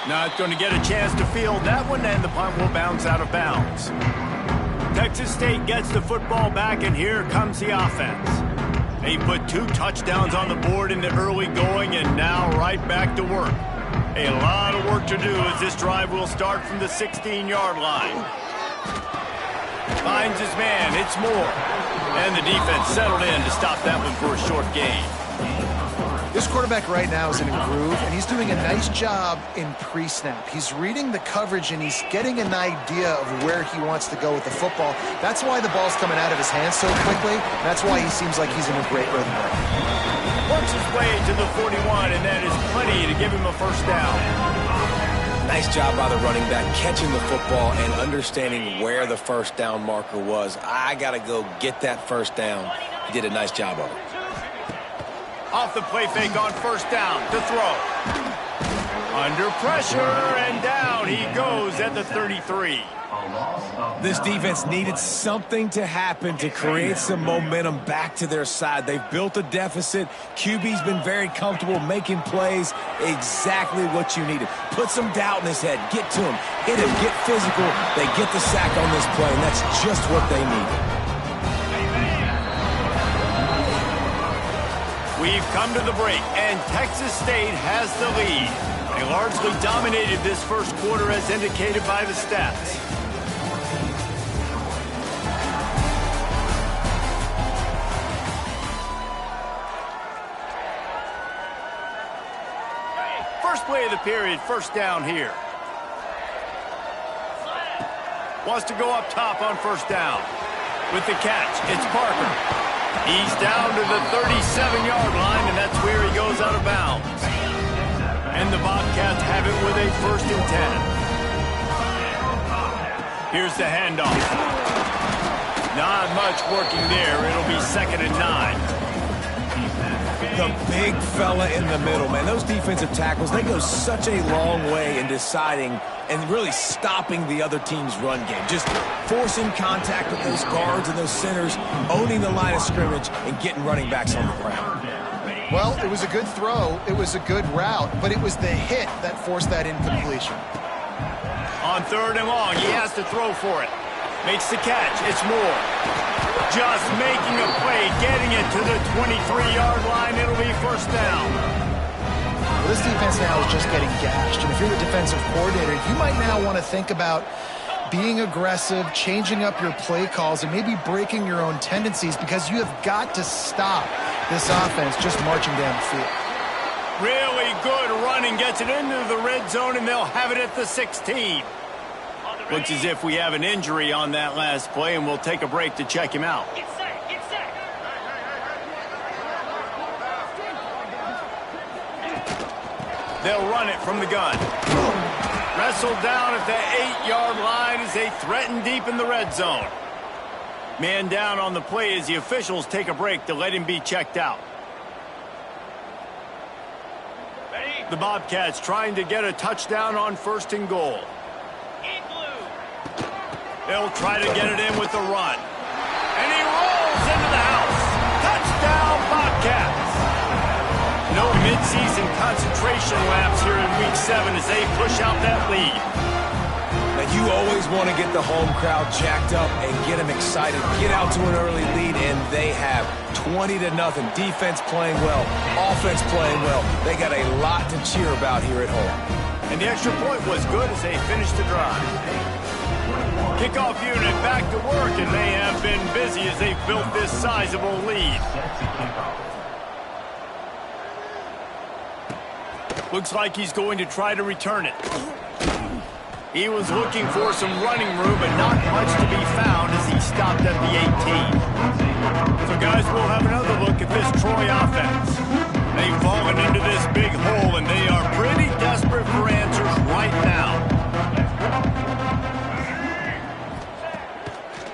Not going to get a chance to field that one, and the punt will bounce out of bounds. Texas State gets the football back, and here comes the offense. They put 2 touchdowns on the board in the early going, and now right back to work. A lot of work to do as this drive will start from the 16-yard line. Finds his man, it's Moore. And the defense settled in to stop that one for a short gain. This quarterback right now is in a groove, and he's doing a nice job in pre-snap. He's reading the coverage, and he's getting an idea of where he wants to go with the football. That's why the ball's coming out of his hands so quickly. That's why he seems like he's in a great rhythm right now. Works his way to the 41, and that is plenty to give him a first down. Nice job by the running back catching the football and understanding where the first down marker was. I got to go get that first down. He did a nice job of it. Off the play fake on first down to throw. Under pressure, and down he goes at the 33. This defense needed something to happen to create some momentum back to their side. They've built a deficit. QB's been very comfortable making plays. Exactly what you needed. Put some doubt in his head. Get to him. Hit him. Get physical. They get the sack on this play, and that's just what they needed. We've come to the break, and Texas State has the lead. They largely dominated this first quarter as indicated by the stats. First play of the period, first down here. Wants to go up top on first down. With the catch, it's Parker. He's down to the 37-yard line, and that's where he goes out of bounds. And the Bobcats have it with a 1st and 10. Here's the handoff. Not much working there. It'll be 2nd and 9. The big fella in the middle, man. Those defensive tackles, they go such a long way in deciding and really stopping the other team's run game. Just forcing contact with those guards and those centers, owning the line of scrimmage, and getting running backs on the ground. Well, it was a good throw. It was a good route, but it was the hit that forced that incompletion. On 3rd and long, he has to throw for it. Makes the catch. It's Moore. Just making a play, getting it to the 23-yard line. It'll be 1st down. Well, this defense now is just getting gashed. And if you're the defensive coordinator, you might now want to think about being aggressive, changing up your play calls, and maybe breaking your own tendencies because you have got to stop this offense just marching down the field. Really good running. Gets it into the red zone, and they'll have it at the 16. Looks as if we have an injury on that last play, and we'll take a break to check him out. Get set, get set. They'll run it from the gun. Wrestled down at the 8-yard line as they threaten deep in the red zone. Man down on the play as the officials take a break to let him be checked out. The Bobcats trying to get a touchdown on 1st and goal. They'll try to get it in with the run. And he rolls into the house. Touchdown, Bobcats. No midseason concentration laps here in Week 7 as they push out that lead. Now, you always want to get the home crowd jacked up and get them excited. Get out to an early lead, and they have 20-0. Defense playing well, offense playing well. They got a lot to cheer about here at home. And the extra point was good as they finished the drive. Kickoff unit back to work, and they have been busy as they've built this sizable lead. Looks like he's going to try to return it. He was looking for some running room, but not much to be found as he stopped at the 18. So, guys, we'll have another look at this Troy offense. They've fallen into this big hole, and they are pretty desperate for answers right now.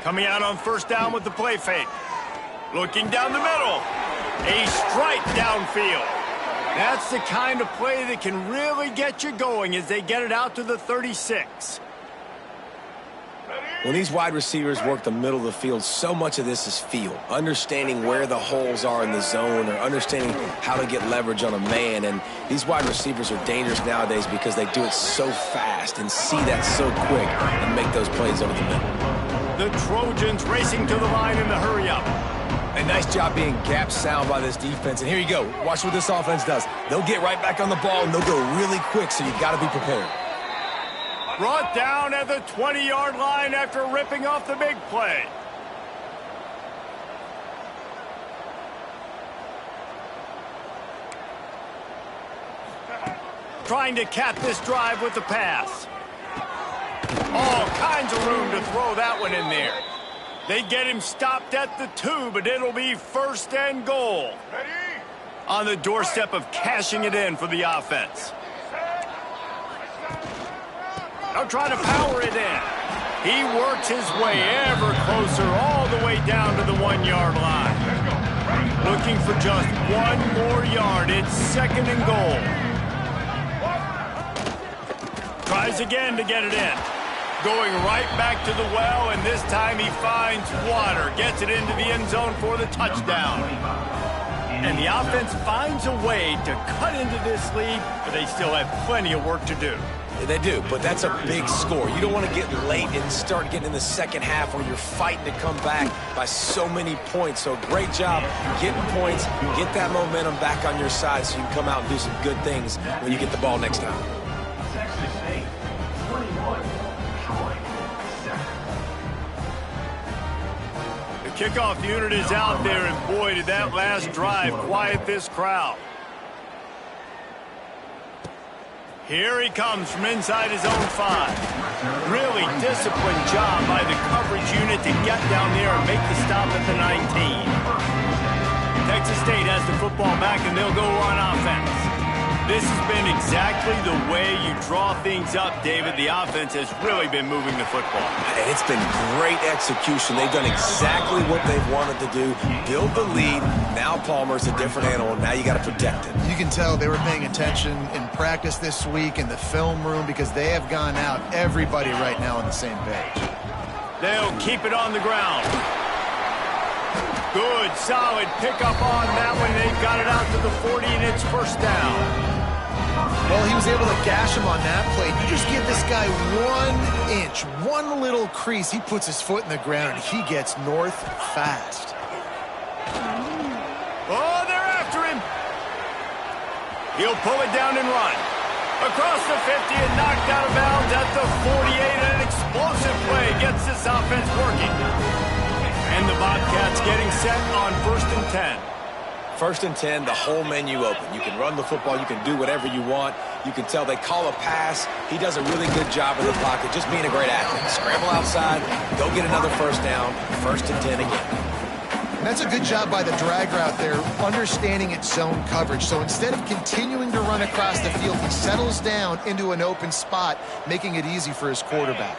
Coming out on 1st down with the play fake. Looking down the middle. A strike downfield. That's the kind of play that can really get you going as they get it out to the 36. When these wide receivers work the middle of the field, so much of this is feel. Understanding where the holes are in the zone or understanding how to get leverage on a man. And these wide receivers are dangerous nowadays because they do it so fast and see that so quick and make those plays over the middle. The Trojans racing to the line in the hurry-up. A nice job being gap sound by this defense. And here you go. Watch what this offense does. They'll get right back on the ball, and they'll go really quick, so you've got to be prepared. Brought down at the 20-yard line after ripping off the big play. Trying to cap this drive with the pass. All kinds of room to throw that one in there. They get him stopped at the 2, but it'll be 1st and goal. On the doorstep of cashing it in for the offense. Now try to power it in. He works his way ever closer all the way down to the 1-yard line. Looking for just 1 more yard. It's 2nd and goal. Tries again to get it in. Going right back to the well, and this time he finds water. Gets it into the end zone for the touchdown. And the offense finds a way to cut into this lead, but they still have plenty of work to do. They do, but that's a big score. You don't want to get late and start getting in the second half where you're fighting to come back by so many points. So great job getting points, get that momentum back on your side so you can come out and do some good things when you get the ball next time. The kickoff unit is out there, and boy, did that last drive quiet this crowd. Here he comes from inside his own 5. Really disciplined job by the coverage unit to get down there and make the stop at the 19. Texas State has the football back, and they'll go on offense. This has been exactly the way you draw things up, David. The offense has really been moving the football. And it's been great execution. They've done exactly what they've wanted to do. Build the lead. Now Palmer's a different animal. Now you got to protect it. You can tell they were paying attention in practice this week in the film room because they have gone out, everybody right now on the same page. They'll keep it on the ground. Good, solid pickup on that one. They've got it out to the 40, and it's first down. Well, he was able to gash him on that play. You just give this guy 1 inch, one little crease. He puts his foot in the ground, and he gets north fast. Oh, they're after him. He'll pull it down and run. Across the 50 and knocked out of bounds at the 48. And an explosive play gets this offense working. And the Bobcats getting set on 1st and 10. 1st and 10, the whole menu open. You can run the football. You can do whatever you want. You can tell they call a pass. He does a really good job in the pocket, just being a great athlete. Scramble outside, go get another first down, 1st and 10 again. And that's a good job by the drag route there, understanding its zone coverage. So instead of continuing to run across the field, he settles down into an open spot, making it easy for his quarterback.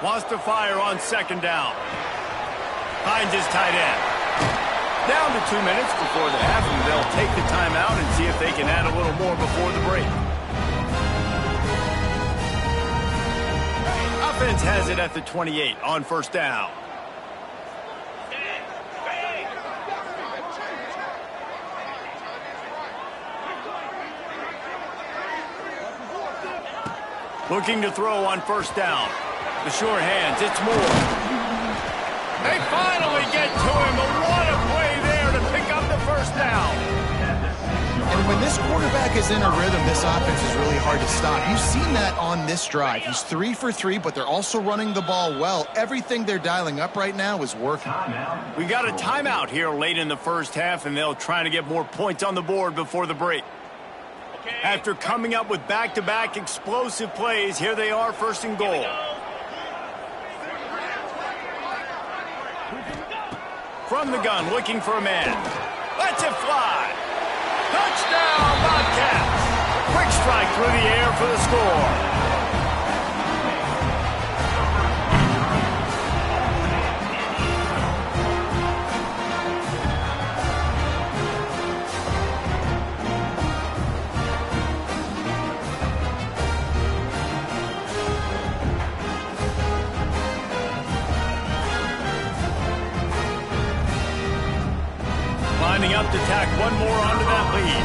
Wants to fire on 2nd down. Finds his tight end. Down to 2 minutes before the half, and they'll take the timeout and see if they can add a little more before the break. Offense has it at the 28 on 1st down. Looking to throw on 1st down. The short hands, it's Moore. They finally get to him, but what a play there to pick up the 1st down. And when this quarterback is in a rhythm, this offense is really hard to stop. You've seen that on this drive. He's 3 for 3, but they're also running the ball well. Everything they're dialing up right now is working. We got a timeout here late in the 1st half, and they'll try to get more points on the board before the break. After coming up with back-to-back explosive plays, here they are, 1st and goal. From the gun, looking for a man. Lets it fly. Touchdown, Bobcats. Quick strike through the air for the score. Lining up to tack one more onto that lead.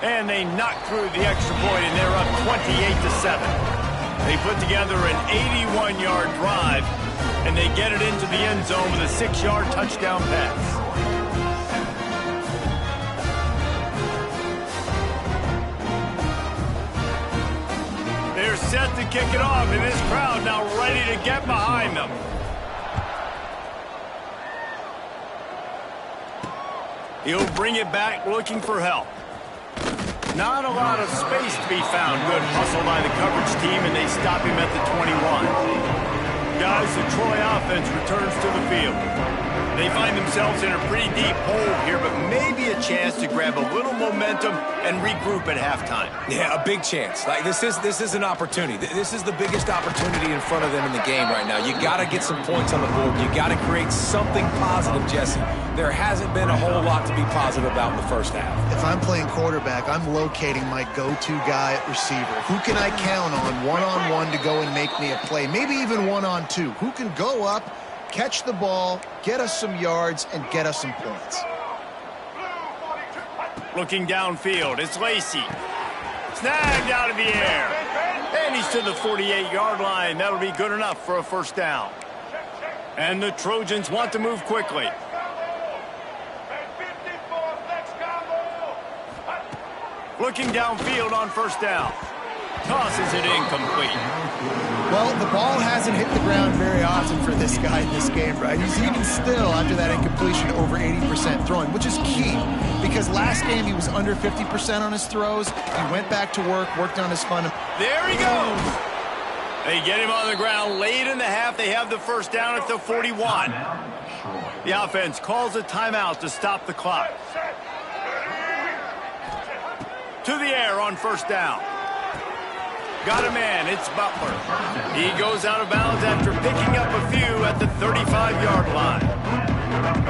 And they knock through the extra point, and they're up 28-7. They put together an 81-yard drive, and they get it into the end zone with a 6-yard touchdown pass. They're set to kick it off, and this crowd now ready to get behind them. He'll bring it back looking for help. Not a lot of space to be found. Good hustle by the coverage team, and they stop him at the 21. Guys, the Troy offense returns to the field. They find themselves in a pretty deep hole here, but maybe a chance to grab a little momentum and regroup at halftime. Yeah, a big chance. Like this is an opportunity. This is the biggest opportunity in front of them in the game right now. You got to get some points on the board. You got to create something positive, Jesse. There hasn't been a whole lot to be positive about in the 1st half. If I'm playing quarterback, I'm locating my go-to guy at receiver. Who can I count on one-on-one to go and make me a play? Maybe even one-on-two. Who can go up, catch the ball, get us some yards, and get us some points? Looking downfield, it's Lacey. Snagged out of the air. And he's to the 48-yard line. That'll be good enough for a 1st down. And the Trojans want to move quickly. Looking downfield on 1st down. tosses it incomplete. Well, the ball hasn't hit the ground very often for this guy in this game, right? He's even still, after that incompletion, over 80% throwing, which is key. Because last game, he was under 50% on his throws. He went back to work, worked on his fun. There he goes. They get him on the ground late in the half. They have the first down at the 41. The offense calls a timeout to stop the clock. To the air on first down. Got a man, it's Butler. He goes out of bounds after picking up a few at the 35-yard line.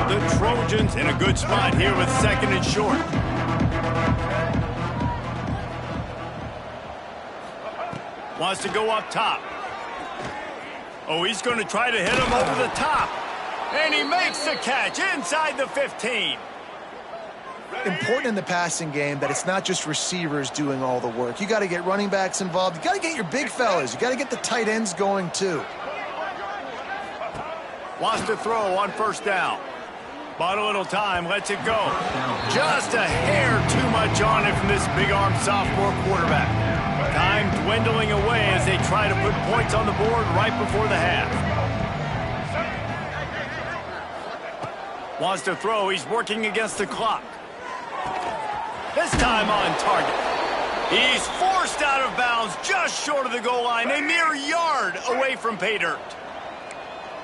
The Trojans in a good spot here with second and short. Wants to go up top. Oh, he's going to try to hit him over the top. And he makes the catch inside the 15. Important in the passing game that it's not just receivers doing all the work. You got to get running backs involved. You got to get your big fellas. You got to get the tight ends going too. Wants to throw on first down. Bought a little time, lets it go. Just a hair too much on it from this big-armed sophomore quarterback. Time dwindling away as they try to put points on the board right before the half. Wants to throw. He's working against the clock. This time on target. He's forced out of bounds just short of the goal line, a mere yard away from pay dirt.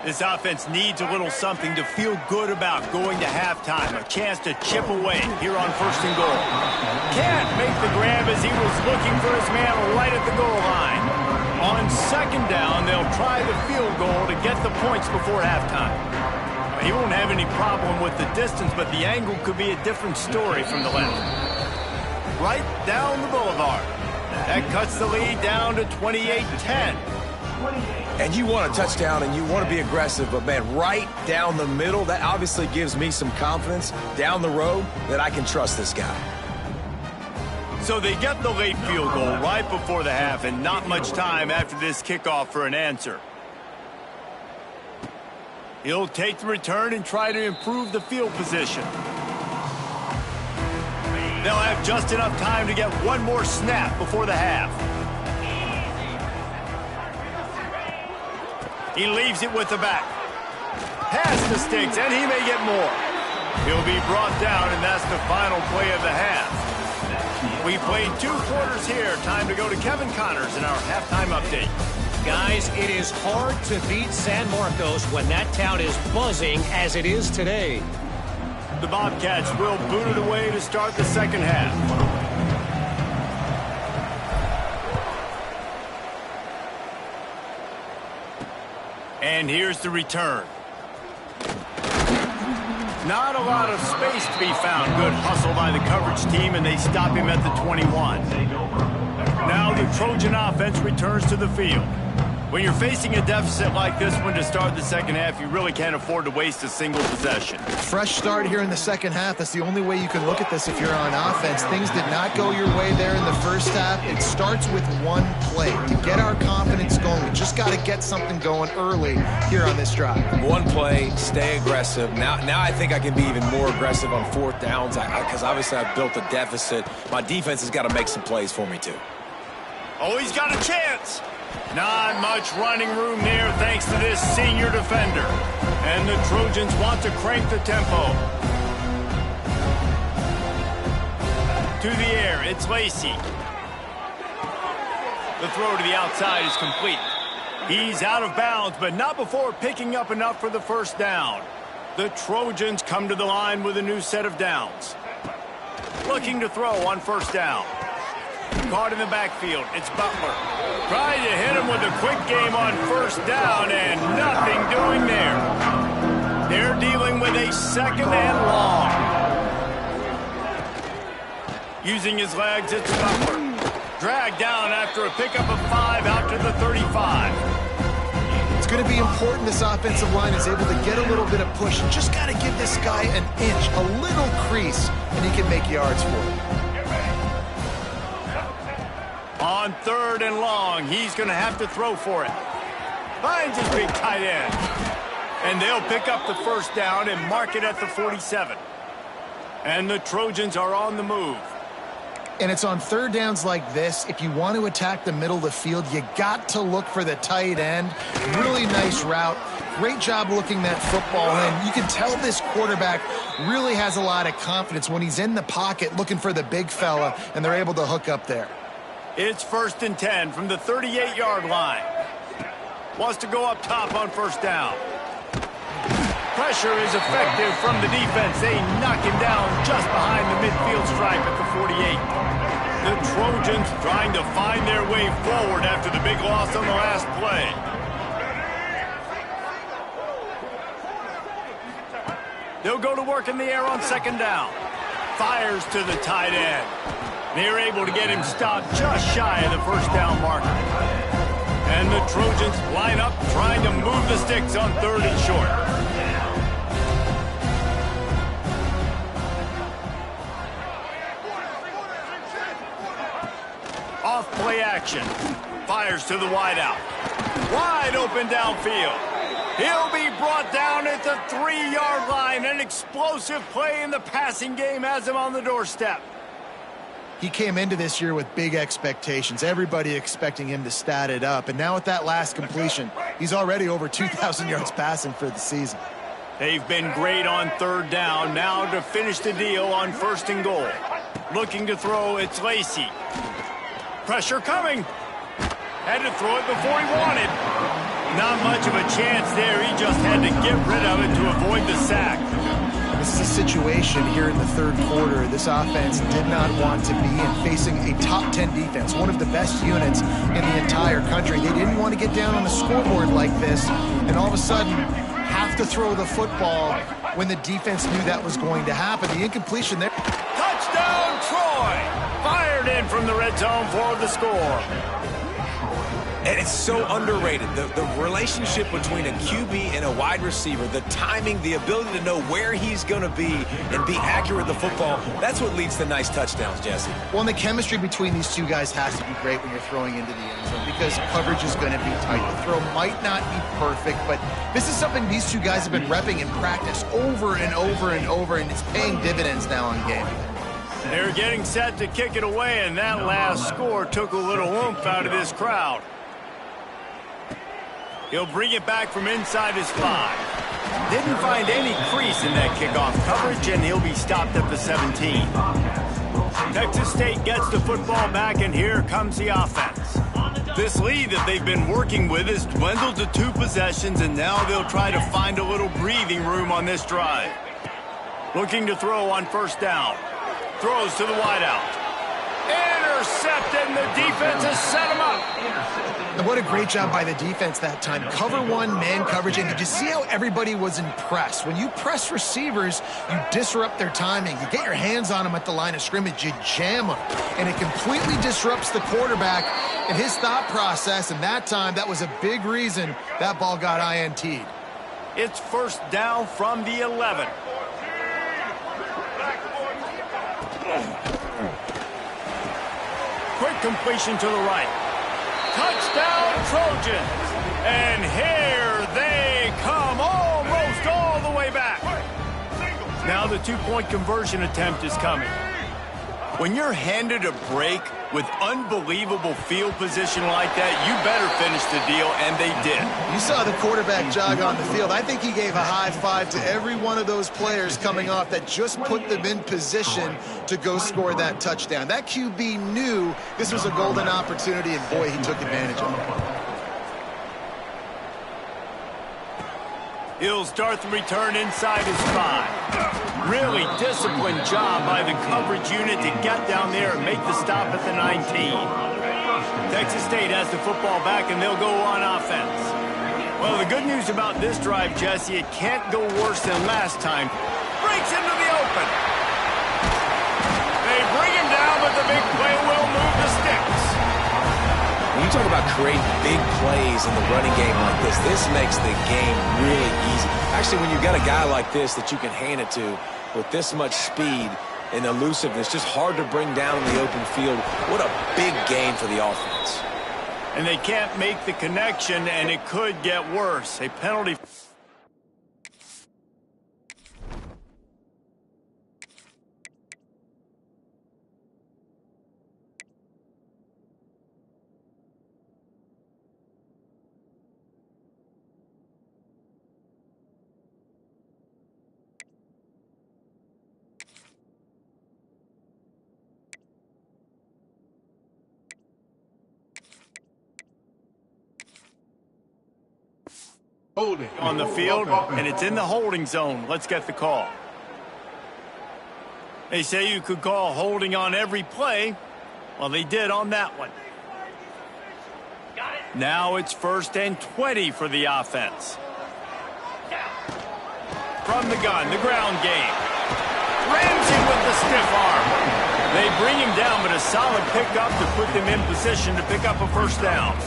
This offense needs a little something to feel good about going to halftime. A chance to chip away here on first and goal. Can't make the grab as he was looking for his man right at the goal line. On second down, they'll try the field goal to get the points before halftime. He won't have any problem with the distance, but the angle could be a different story from the left. Right down the boulevard. That cuts the lead down to 28-10. And you want a touchdown and you want to be aggressive, but man, right down the middle, that obviously gives me some confidence down the road that I can trust this guy. So they get the late field goal right before the half and not much time after this kickoff for an answer. He'll take the return and try to improve the field position. They'll have just enough time to get one more snap before the half. He leaves it with the back. Pass the sticks, and he may get more. He'll be brought down, and that's the final play of the half. We played 2 quarters here. Time to go to Kevin Connors in our halftime update. Guys, it is hard to beat San Marcos when that town is buzzing as it is today. The Bobcats will boot it away to start the second half. And here's the return. Not a lot of space to be found. Good hustle by the coverage team, and they stop him at the 21. Now the Trojan offense returns to the field. When you're facing a deficit like this one to start the second half, you really can't afford to waste a single possession. Fresh start here in the second half. That's the only way you can look at this if you're on offense. Things did not go your way there in the first half. It starts with one play. To get our confidence going, we just got to get something going early here on this drive. One play, stay aggressive. Now I think I can be even more aggressive on fourth downs because obviously I've built a deficit. My defense has got to make some plays for me too. Oh, he's got a chance. Not much running room there thanks to this senior defender. And the Trojans want to crank the tempo. To the air, it's Lacey. The throw to the outside is complete. He's out of bounds, but not before picking up enough for the first down. The Trojans come to the line with a new set of downs. Looking to throw on first down. Caught in the backfield, it's Butler. Trying to hit him with a quick game on first down, and nothing doing there. They're dealing with a second and long. Using his legs, it's Butler. Dragged down after a pickup of 5 out to the 35. It's going to be important this offensive line is able to get a little bit of push. And just got to give this guy an inch, a little crease, and he can make yards for it. On third and long, he's going to have to throw for it. Finds his big tight end. And they'll pick up the first down and mark it at the 47. And the Trojans are on the move. And it's on third downs like this. If you want to attack the middle of the field, you got to look for the tight end. Really nice route. Great job looking that football in. You can tell this quarterback really has a lot of confidence when he's in the pocket looking for the big fella, and they're able to hook up there. It's 1st and 10 from the 38-yard line. Wants to go up top on first down. Pressure is effective from the defense. They knock him down just behind the midfield stripe at the 48. The Trojans trying to find their way forward after the big loss on the last play. They'll go to work in the air on second down. Fires to the tight end. They're able to get him stopped just shy of the first down marker. And the Trojans line up trying to move the sticks on 3rd and short. Off play action. Fires to the wideout. Wide open downfield. He'll be brought down at the 3-yard line. An explosive play in the passing game has him on the doorstep. He came into this year with big expectations. Everybody expecting him to stat it up. And now with that last completion, he's already over 2,000 yards passing for the season. They've been great on 3rd down. Now to finish the deal on 1st and goal. Looking to throw, it's Lacey. Pressure coming. Had to throw it before he wanted. Not much of a chance there. He just had to get rid of it to avoid the sack. This is a situation here in the 3rd quarter this offense did not want to be in, facing a top 10 defense, one of the best units in the entire country. They didn't want to get down on the scoreboard like this and all of a sudden have to throw the football when the defense knew that was going to happen. The incompletion there. Touchdown, Troy! Fired in from the red zone for the score. And it's so underrated. The relationship between a QB and a wide receiver, the timing, the ability to know where he's going to be and be accurate with the football, that's what leads to nice touchdowns, Jesse. Well, and the chemistry between these two guys has to be great when you're throwing into the end zone because coverage is going to be tight. The throw might not be perfect, but this is something these two guys have been repping in practice over and over and over, and it's paying dividends now on game. They're getting set to kick it away, and that last score took a little oomph out of this crowd. He'll bring it back from inside his 5. Didn't find any crease in that kickoff coverage, and he'll be stopped at the 17. Texas State gets the football back, and here comes the offense. This lead that they've been working with has dwindled to 2 possessions, and now they'll try to find a little breathing room on this drive. Looking to throw on first down. Throws to the wideout. Intercepted, and the defense has set him up. And what a great job by the defense that time. Cover 1, man coverage, and did you see how everybody was impressed? When you press receivers, you disrupt their timing. You get your hands on them at the line of scrimmage, you jam them, and it completely disrupts the quarterback and his thought process, and that time, that was a big reason that ball got INT'd. It's first down from the 11. Quick completion to the right. Touchdown, Trojans. And here they come, almost all the way back. Now the 2-point conversion attempt is coming. When you're handed a break with unbelievable field position like that, you better finish the deal, and they did. You saw the quarterback jog on the field. I think he gave a high five to every one of those players coming off that just put them in position to go score that touchdown. That QB knew this was a golden opportunity, and boy, he took advantage of it. He'll start the return inside his 5. Really disciplined job by the coverage unit to get down there and make the stop at the 19. Texas State has the football back, and they'll go on offense. Well, the good news about this drive, Jesse, it can't go worse than last time. Breaks into the open. They bring him down, but the big play will move the sticks. When you talk about creating big plays in the running game like this makes the game really easy. Actually, when you've got a guy like this that you can hand it to with this much speed and elusiveness, just hard to bring down in the open field, what a big gain for the offense. And they can't make the connection, and it could get worse. A penalty. on the field, and it's in the holding zone. Let's get the call. They say you could call holding on every play. Well, they did on that one. Now it's 1st and 20 for the offense. From the gun, the ground game. Ramsey with the stiff arm. They bring him down, but a solid pickup to put them in position to pick up a first down.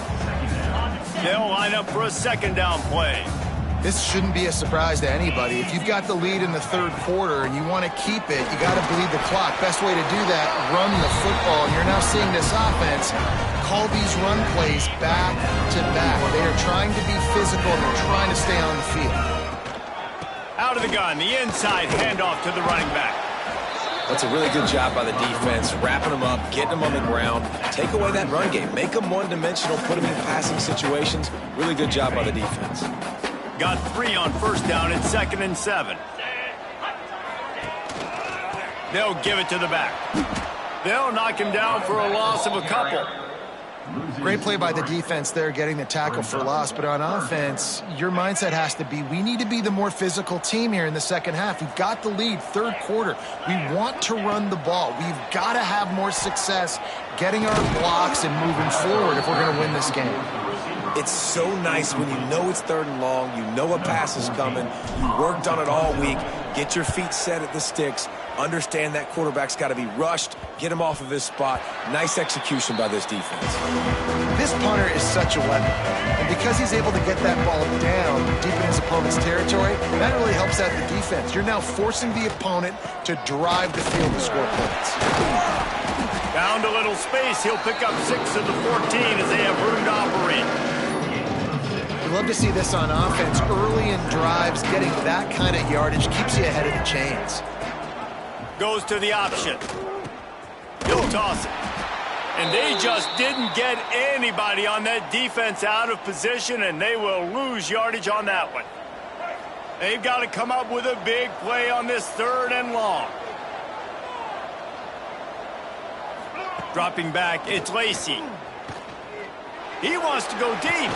They'll line up for a 2nd down play. This shouldn't be a surprise to anybody. If you've got the lead in the 3rd quarter and you want to keep it, you got to bleed the clock. Best way to do that, run the football. And you're now seeing this offense call these run plays back to back. They are trying to be physical and they're trying to stay on the field. Out of the gun, the inside handoff to the running back. That's a really good job by the defense, wrapping them up, getting them on the ground. Take away that run game. Make them one-dimensional, put them in passing situations. Really good job by the defense. Got 3 on 1st down and 2nd and 7. They'll give it to the back. They'll knock him down for a loss of a couple. Great play by the defense there, getting the tackle for loss. But on offense, your mindset has to be, we need to be the more physical team here in the 2nd half. We've got the lead, 3rd quarter. We want to run the ball. We've got to have more success getting our blocks and moving forward if we're going to win this game. It's so nice when you know it's 3rd and long, you know a pass is coming, you worked on it all week, get your feet set at the sticks, understand that quarterback's got to be rushed, get him off of his spot. Nice execution by this defense. This punter is such a weapon, and because he's able to get that ball down deep in his opponent's territory, that really helps out the defense. You're now forcing the opponent to drive the field to score points. Found a little space. He'll pick up 6 of the 14 as they have room to operate. Love to see this on offense. Early in drives, getting that kind of yardage keeps you ahead of the chains. Goes to the option. He'll toss it. And they just didn't get anybody on that defense out of position, and they will lose yardage on that one. They've got to come up with a big play on this 3rd and long. Dropping back, it's Lacey. He wants to go deep.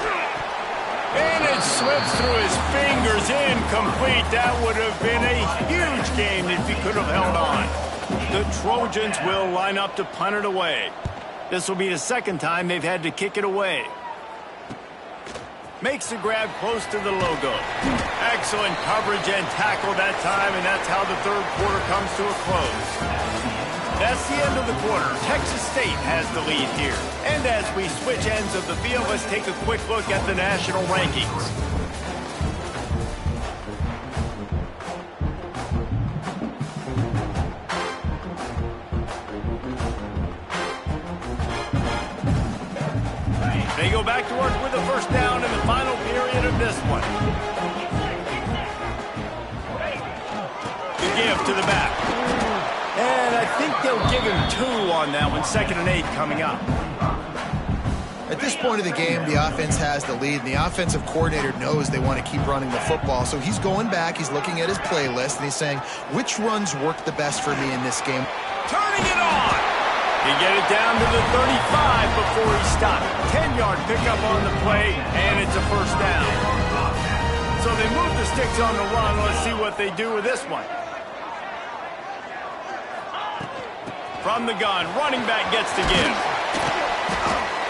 And it slips through his fingers, incomplete. That would have been a huge gain if he could have held on. The Trojans will line up to punt it away. This will be the 2nd time they've had to kick it away. Makes the grab close to the logo. Excellent coverage and tackle that time, and that's how the 3rd quarter comes to a close. That's the end of the quarter. Texas State has the lead here. And as we switch ends of the field, let's take a quick look at the national rankings. They go back to work with the 1st down in the final period of this one. The give to the back. And I think they'll give him 2 on that one. 2nd and 8 coming up. At this point of the game, the offense has the lead, and the offensive coordinator knows they want to keep running the football. So he's going back, he's looking at his playlist, and he's saying, which runs work the best for me in this game? Turning it on! He get it down to the 35 before he stopped. 10-yard pickup on the play, and it's a 1st down. So they move the sticks on the run. Let's see what they do with this one. From the gun, running back gets the give.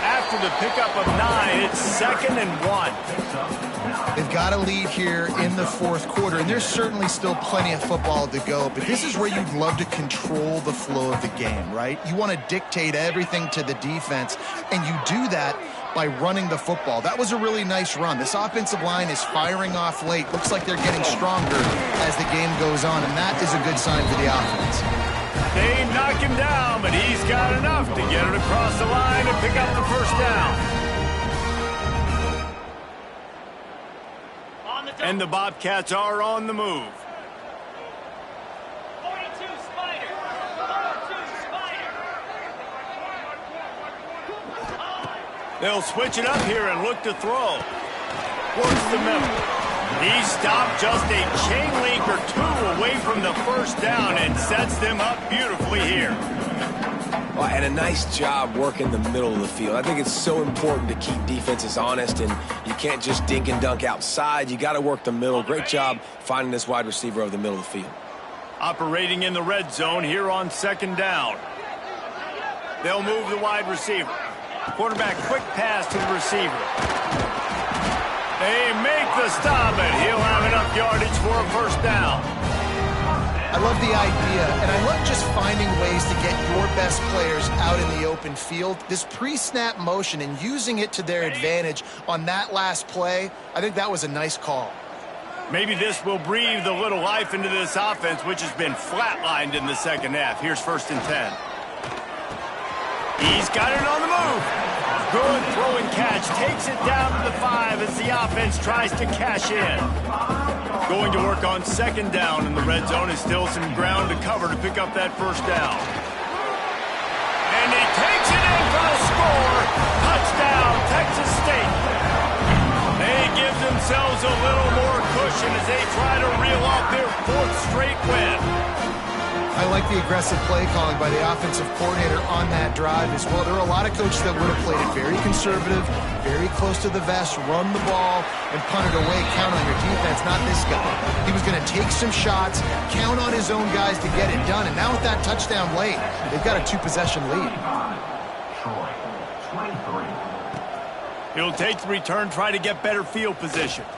After the pickup of 9, it's 2nd and 1. They've got a lead here in the 4th quarter, and there's certainly still plenty of football to go, but this is where you'd love to control the flow of the game, right? You want to dictate everything to the defense, and you do that by running the football. That was a really nice run. This offensive line is firing off late. Looks like they're getting stronger as the game goes on, and that is a good sign for the offense. They knock him down, but he's got enough to get it across the line and pick up the 1st down. And the Bobcats are on the move. 42 Spider. 42 Spider. They'll switch it up here and look to throw. Works the middle. He stopped just a chain link or 2 away from the 1st down and sets them up beautifully here. And a nice job working the middle of the field. I think it's so important to keep defenses honest, and you can't just dink and dunk outside. You got to work the middle. Great job finding this wide receiver over the middle of the field. Operating in the red zone here on 2nd down. They'll move the wide receiver. Quarterback quick pass to the receiver. They make the stop, and he'll have enough yardage for a first down. I love the idea, and I love just finding ways to get your best players out in the open field. This pre-snap motion and using it to their advantage on that last play, I think that was a nice call. Maybe this will breathe a little life into this offense, which has been flatlined in the second half. Here's 1st and 10. He's got it on the move. Good throw and catch. Takes it down to the 5 as the offense tries to cash in. Going to work on 2nd down in the red zone. Is still some ground to cover to pick up that first down. And he takes it in for the score. Touchdown, Texas State. They give themselves a little more cushion as they try to reel off their 4th straight win. I like the aggressive play calling by the offensive coordinator on that drive as well. There are a lot of coaches that would have played it very conservative, very close to the vest, run the ball, and punt it away, count on your defense, not this guy. He was going to take some shots, count on his own guys to get it done, and now with that touchdown late, they've got a 2-possession lead. He'll take the return, try to get better field position.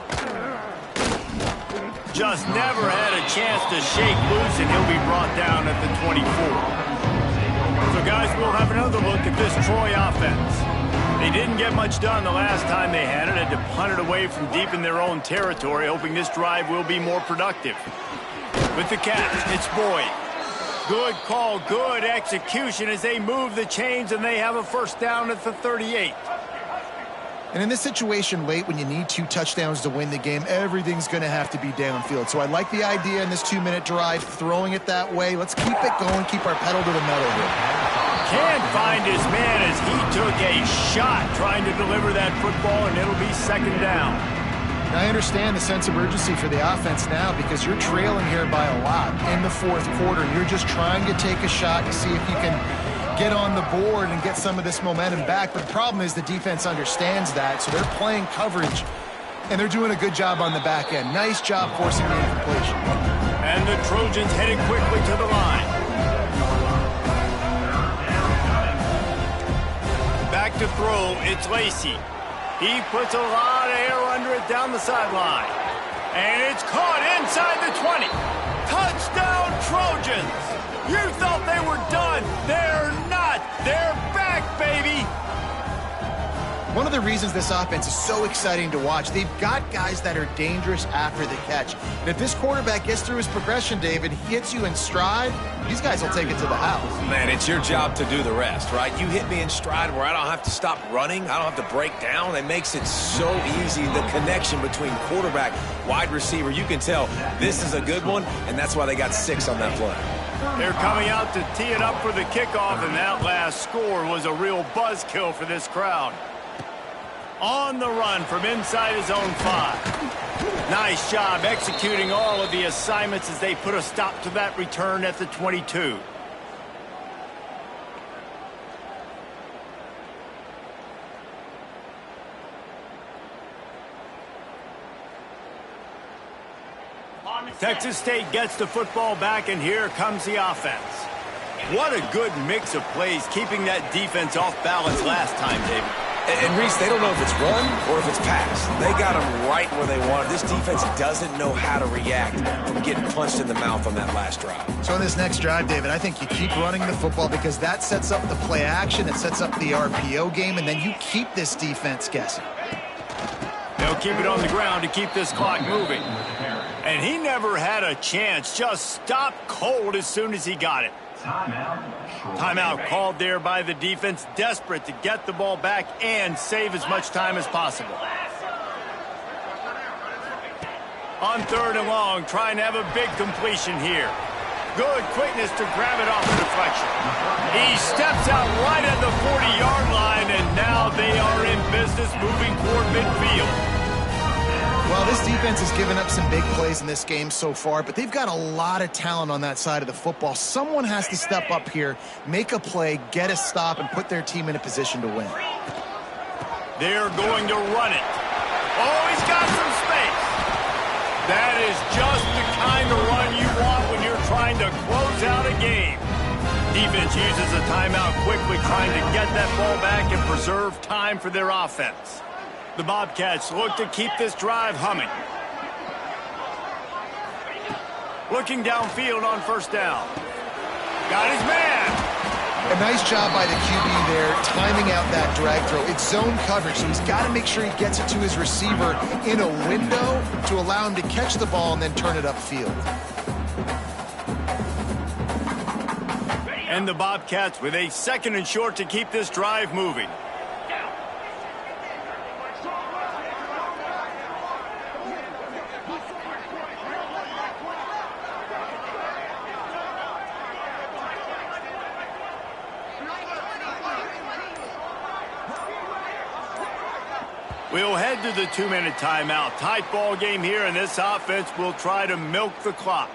Just never had a chance to shake loose, and he'll be brought down at the 24. So, guys, we'll have another look at this Troy offense. They didn't get much done the last time they had it. Had to punt it away from deep in their own territory, hoping this drive will be more productive. With the catch, it's Boyd. Good call, good execution as they move the chains, and they have a first down at the 38. And in this situation late when you need 2 touchdowns to win the game, everything's going to have to be downfield. So I like the idea in this 2-minute drive, throwing it that way. Let's keep it going, keep our pedal to the metal here. Can't find his man as he took a shot trying to deliver that football, and it'll be 2nd down. Now, I understand the sense of urgency for the offense now because you're trailing here by a lot in the 4th quarter. You're just trying to take a shot to see if you can get on the board and get some of this momentum back. But the problem is the defense understands that, so they're playing coverage, and they're doing a good job on the back end. Nice job forcing the incompletion. And the Trojans headed quickly to the line. Back to throw, it's Lacey. He puts a lot of air under it down the sideline. And it's caught inside the 20. Touchdown, Trojans! You thought they were done. They're not. They're back, baby. One of the reasons this offense is so exciting to watch, they've got guys that are dangerous after the catch. And if this quarterback gets through his progression, David, he hits you in stride, these guys will take it to the house. Man, it's your job to do the rest, right? You hit me in stride where I don't have to stop running. I don't have to break down. It makes it so easy. The connection between quarterback, wide receiver, you can tell this is a good one, and that's why they got 6 on that play. They're coming out to tee it up for the kickoff, and that last score was a real buzzkill for this crowd. On the run from inside his own 5. Nice job executing all of the assignments as they put a stop to that return at the 22. Texas State gets the football back, and here comes the offense. What a good mix of plays, keeping that defense off balance last time, David. And Reese, they don't know if it's run or if it's pass. They got them right where they want it. This defense doesn't know how to react from getting punched in the mouth on that last drive. So in this next drive, David, I think you keep running the football because that sets up the play action, it sets up the RPO game, and then you keep this defense guessing. They'll keep it on the ground to keep this clock moving. And he never had a chance, just stopped cold as soon as he got it. Timeout called there by the defense, desperate to get the ball back and save as much time as possible. On 3rd and long, trying to have a big completion here. Good quickness to grab it off the deflection. He steps out right at the 40-yard line, and now they are in business moving toward midfield. Well, this defense has given up some big plays in this game so far, but they've got a lot of talent on that side of the football. Someone has to step up here, make a play, get a stop, and put their team in a position to win. They're going to run it. Oh, he's got some space. That is just the kind of run you want when you're trying to close out a game. Defense uses a timeout quickly, trying to get that ball back and preserve time for their offense. The Bobcats look to keep this drive humming. Looking downfield on first down. Got his man. A nice job by the QB there, timing out that drag throw. It's zone coverage, so he's got to make sure he gets it to his receiver in a window to allow him to catch the ball and then turn it upfield. And the Bobcats with a 2nd and short to keep this drive moving. We'll head to the 2-minute timeout. Tight ball game here, and this offense will try to milk the clock.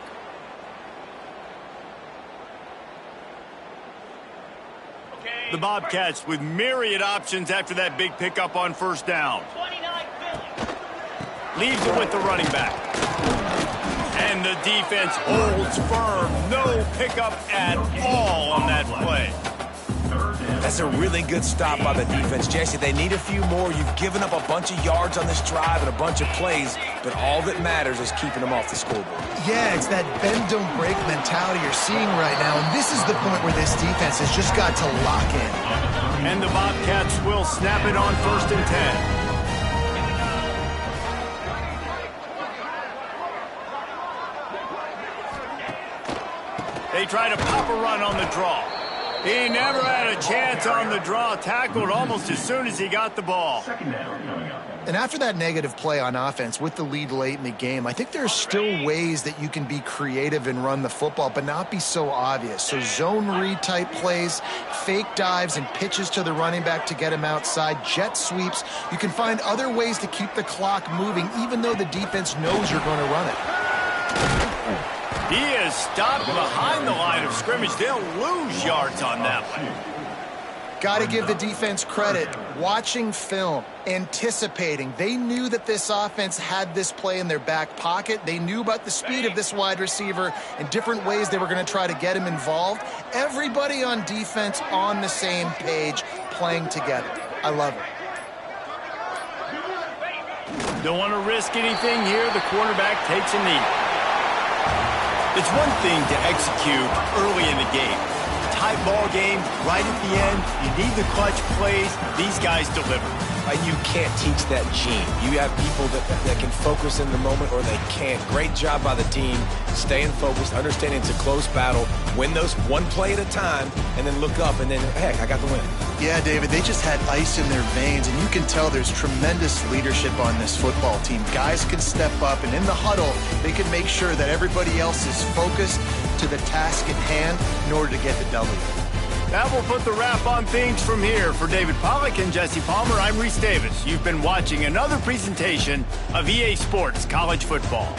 The Bobcats with myriad options after that big pickup on first down. Leaves it with the running back. And the defense holds firm. No pickup at all on that play. That's a really good stop by the defense, Jesse. They need a few more. You've given up a bunch of yards on this drive and a bunch of plays, but all that matters is keeping them off the scoreboard. Yeah, it's that bend, don't break mentality you're seeing right now, and this is the point where this defense has just got to lock in. And the Bobcats will snap it on 1st and 10. They try to pop a run on the draw. He never had a chance on the draw, tackled almost as soon as he got the ball. And after that negative play on offense with the lead late in the game, I think there's still ways that you can be creative and run the football, but not be so obvious. So zone read type plays, fake dives and pitches to the running back to get him outside, jet sweeps. You can find other ways to keep the clock moving, even though the defense knows you're going to run it. He is stopped behind the line of scrimmage. They'll lose yards on that one. Got to give the defense credit. Watching film, anticipating. They knew that this offense had this play in their back pocket. They knew about the speed of this wide receiver and different ways they were going to try to get him involved. Everybody on defense on the same page, playing together. I love it. Don't want to risk anything here. The quarterback takes a knee. It's one thing to execute early in the game. Tight ball game, right at the end. You need the clutch plays. These guys deliver. You can't teach that gene. You have people that can focus in the moment or they can't. Great job by the team, staying focused, understanding it's a close battle, win those one play at a time, and then look up and then, heck, I got the win. Yeah, David, they just had ice in their veins, and you can tell there's tremendous leadership on this football team. Guys can step up, and in the huddle, they can make sure that everybody else is focused to the task at hand in order to get the W. That will put the wrap on things from here. For David Pollack and Jesse Palmer, I'm Reese Davis. You've been watching another presentation of EA Sports College Football.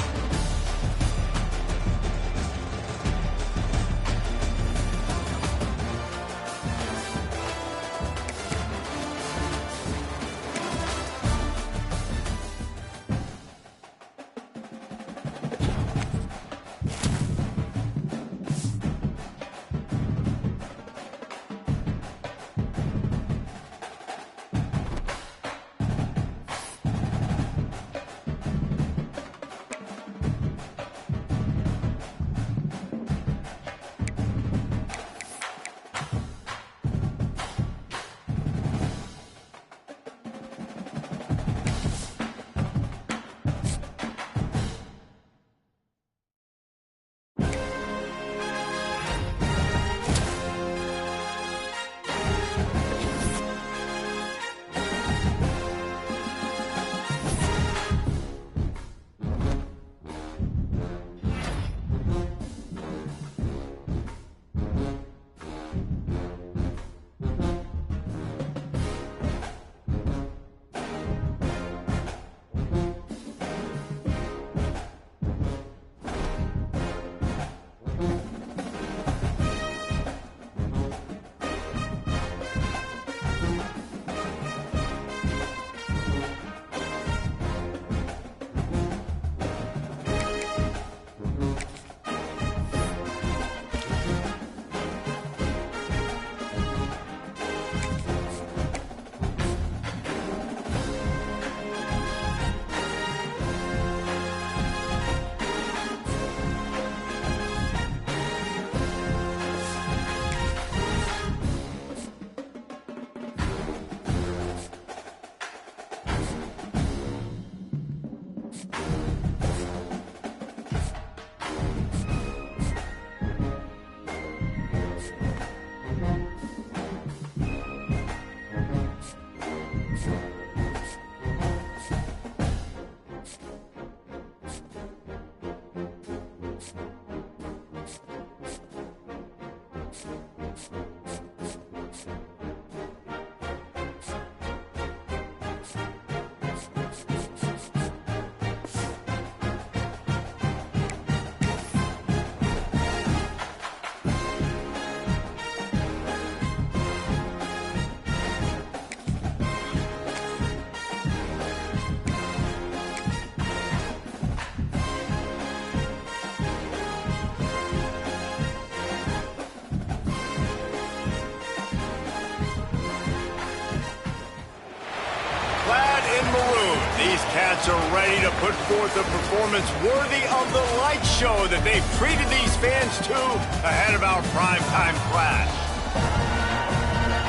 Bobcats are ready to put forth a performance worthy of the light show that they've treated these fans to ahead of our primetime clash.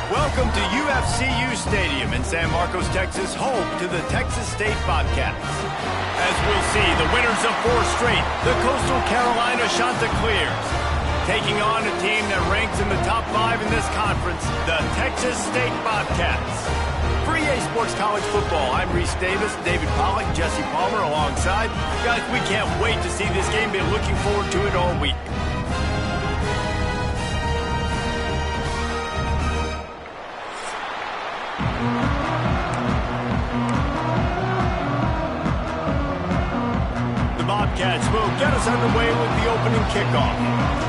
Welcome to UFCU Stadium in San Marcos, Texas, home to the Texas State Bobcats. As we'll see, the winners of 4 straight, the Coastal Carolina Chanticleers, taking on a team that ranks in the top 5 in this conference, the Texas State Bobcats. For EA Sports College Football, I'm Reese Davis, David Pollack, Jesse Palmer alongside. Guys, we can't wait to see this game. Been looking forward to it all week. The Bobcats will get us underway with the opening kickoff.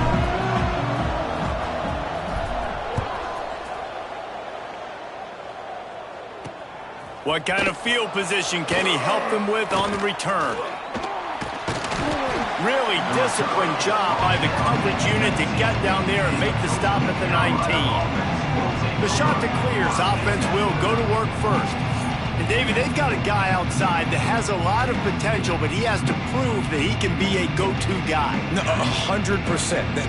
What kind of field position can he help them with on the return? Really disciplined job by the coverage unit to get down there and make the stop at the 19. The Chanticleers offense will go to work first. And David, they've got a guy outside that has a lot of potential, but he has to prove that he can be a go-to guy. No, 100%.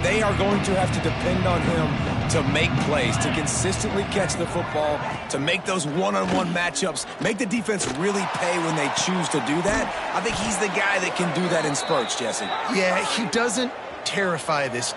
They are going to have to depend on him to make plays, to consistently catch the football, to make those one-on-one matchups, make the defense really pay when they choose to do that. I think he's the guy that can do that in spurts, Jesse. Yeah, he doesn't terrify this defense.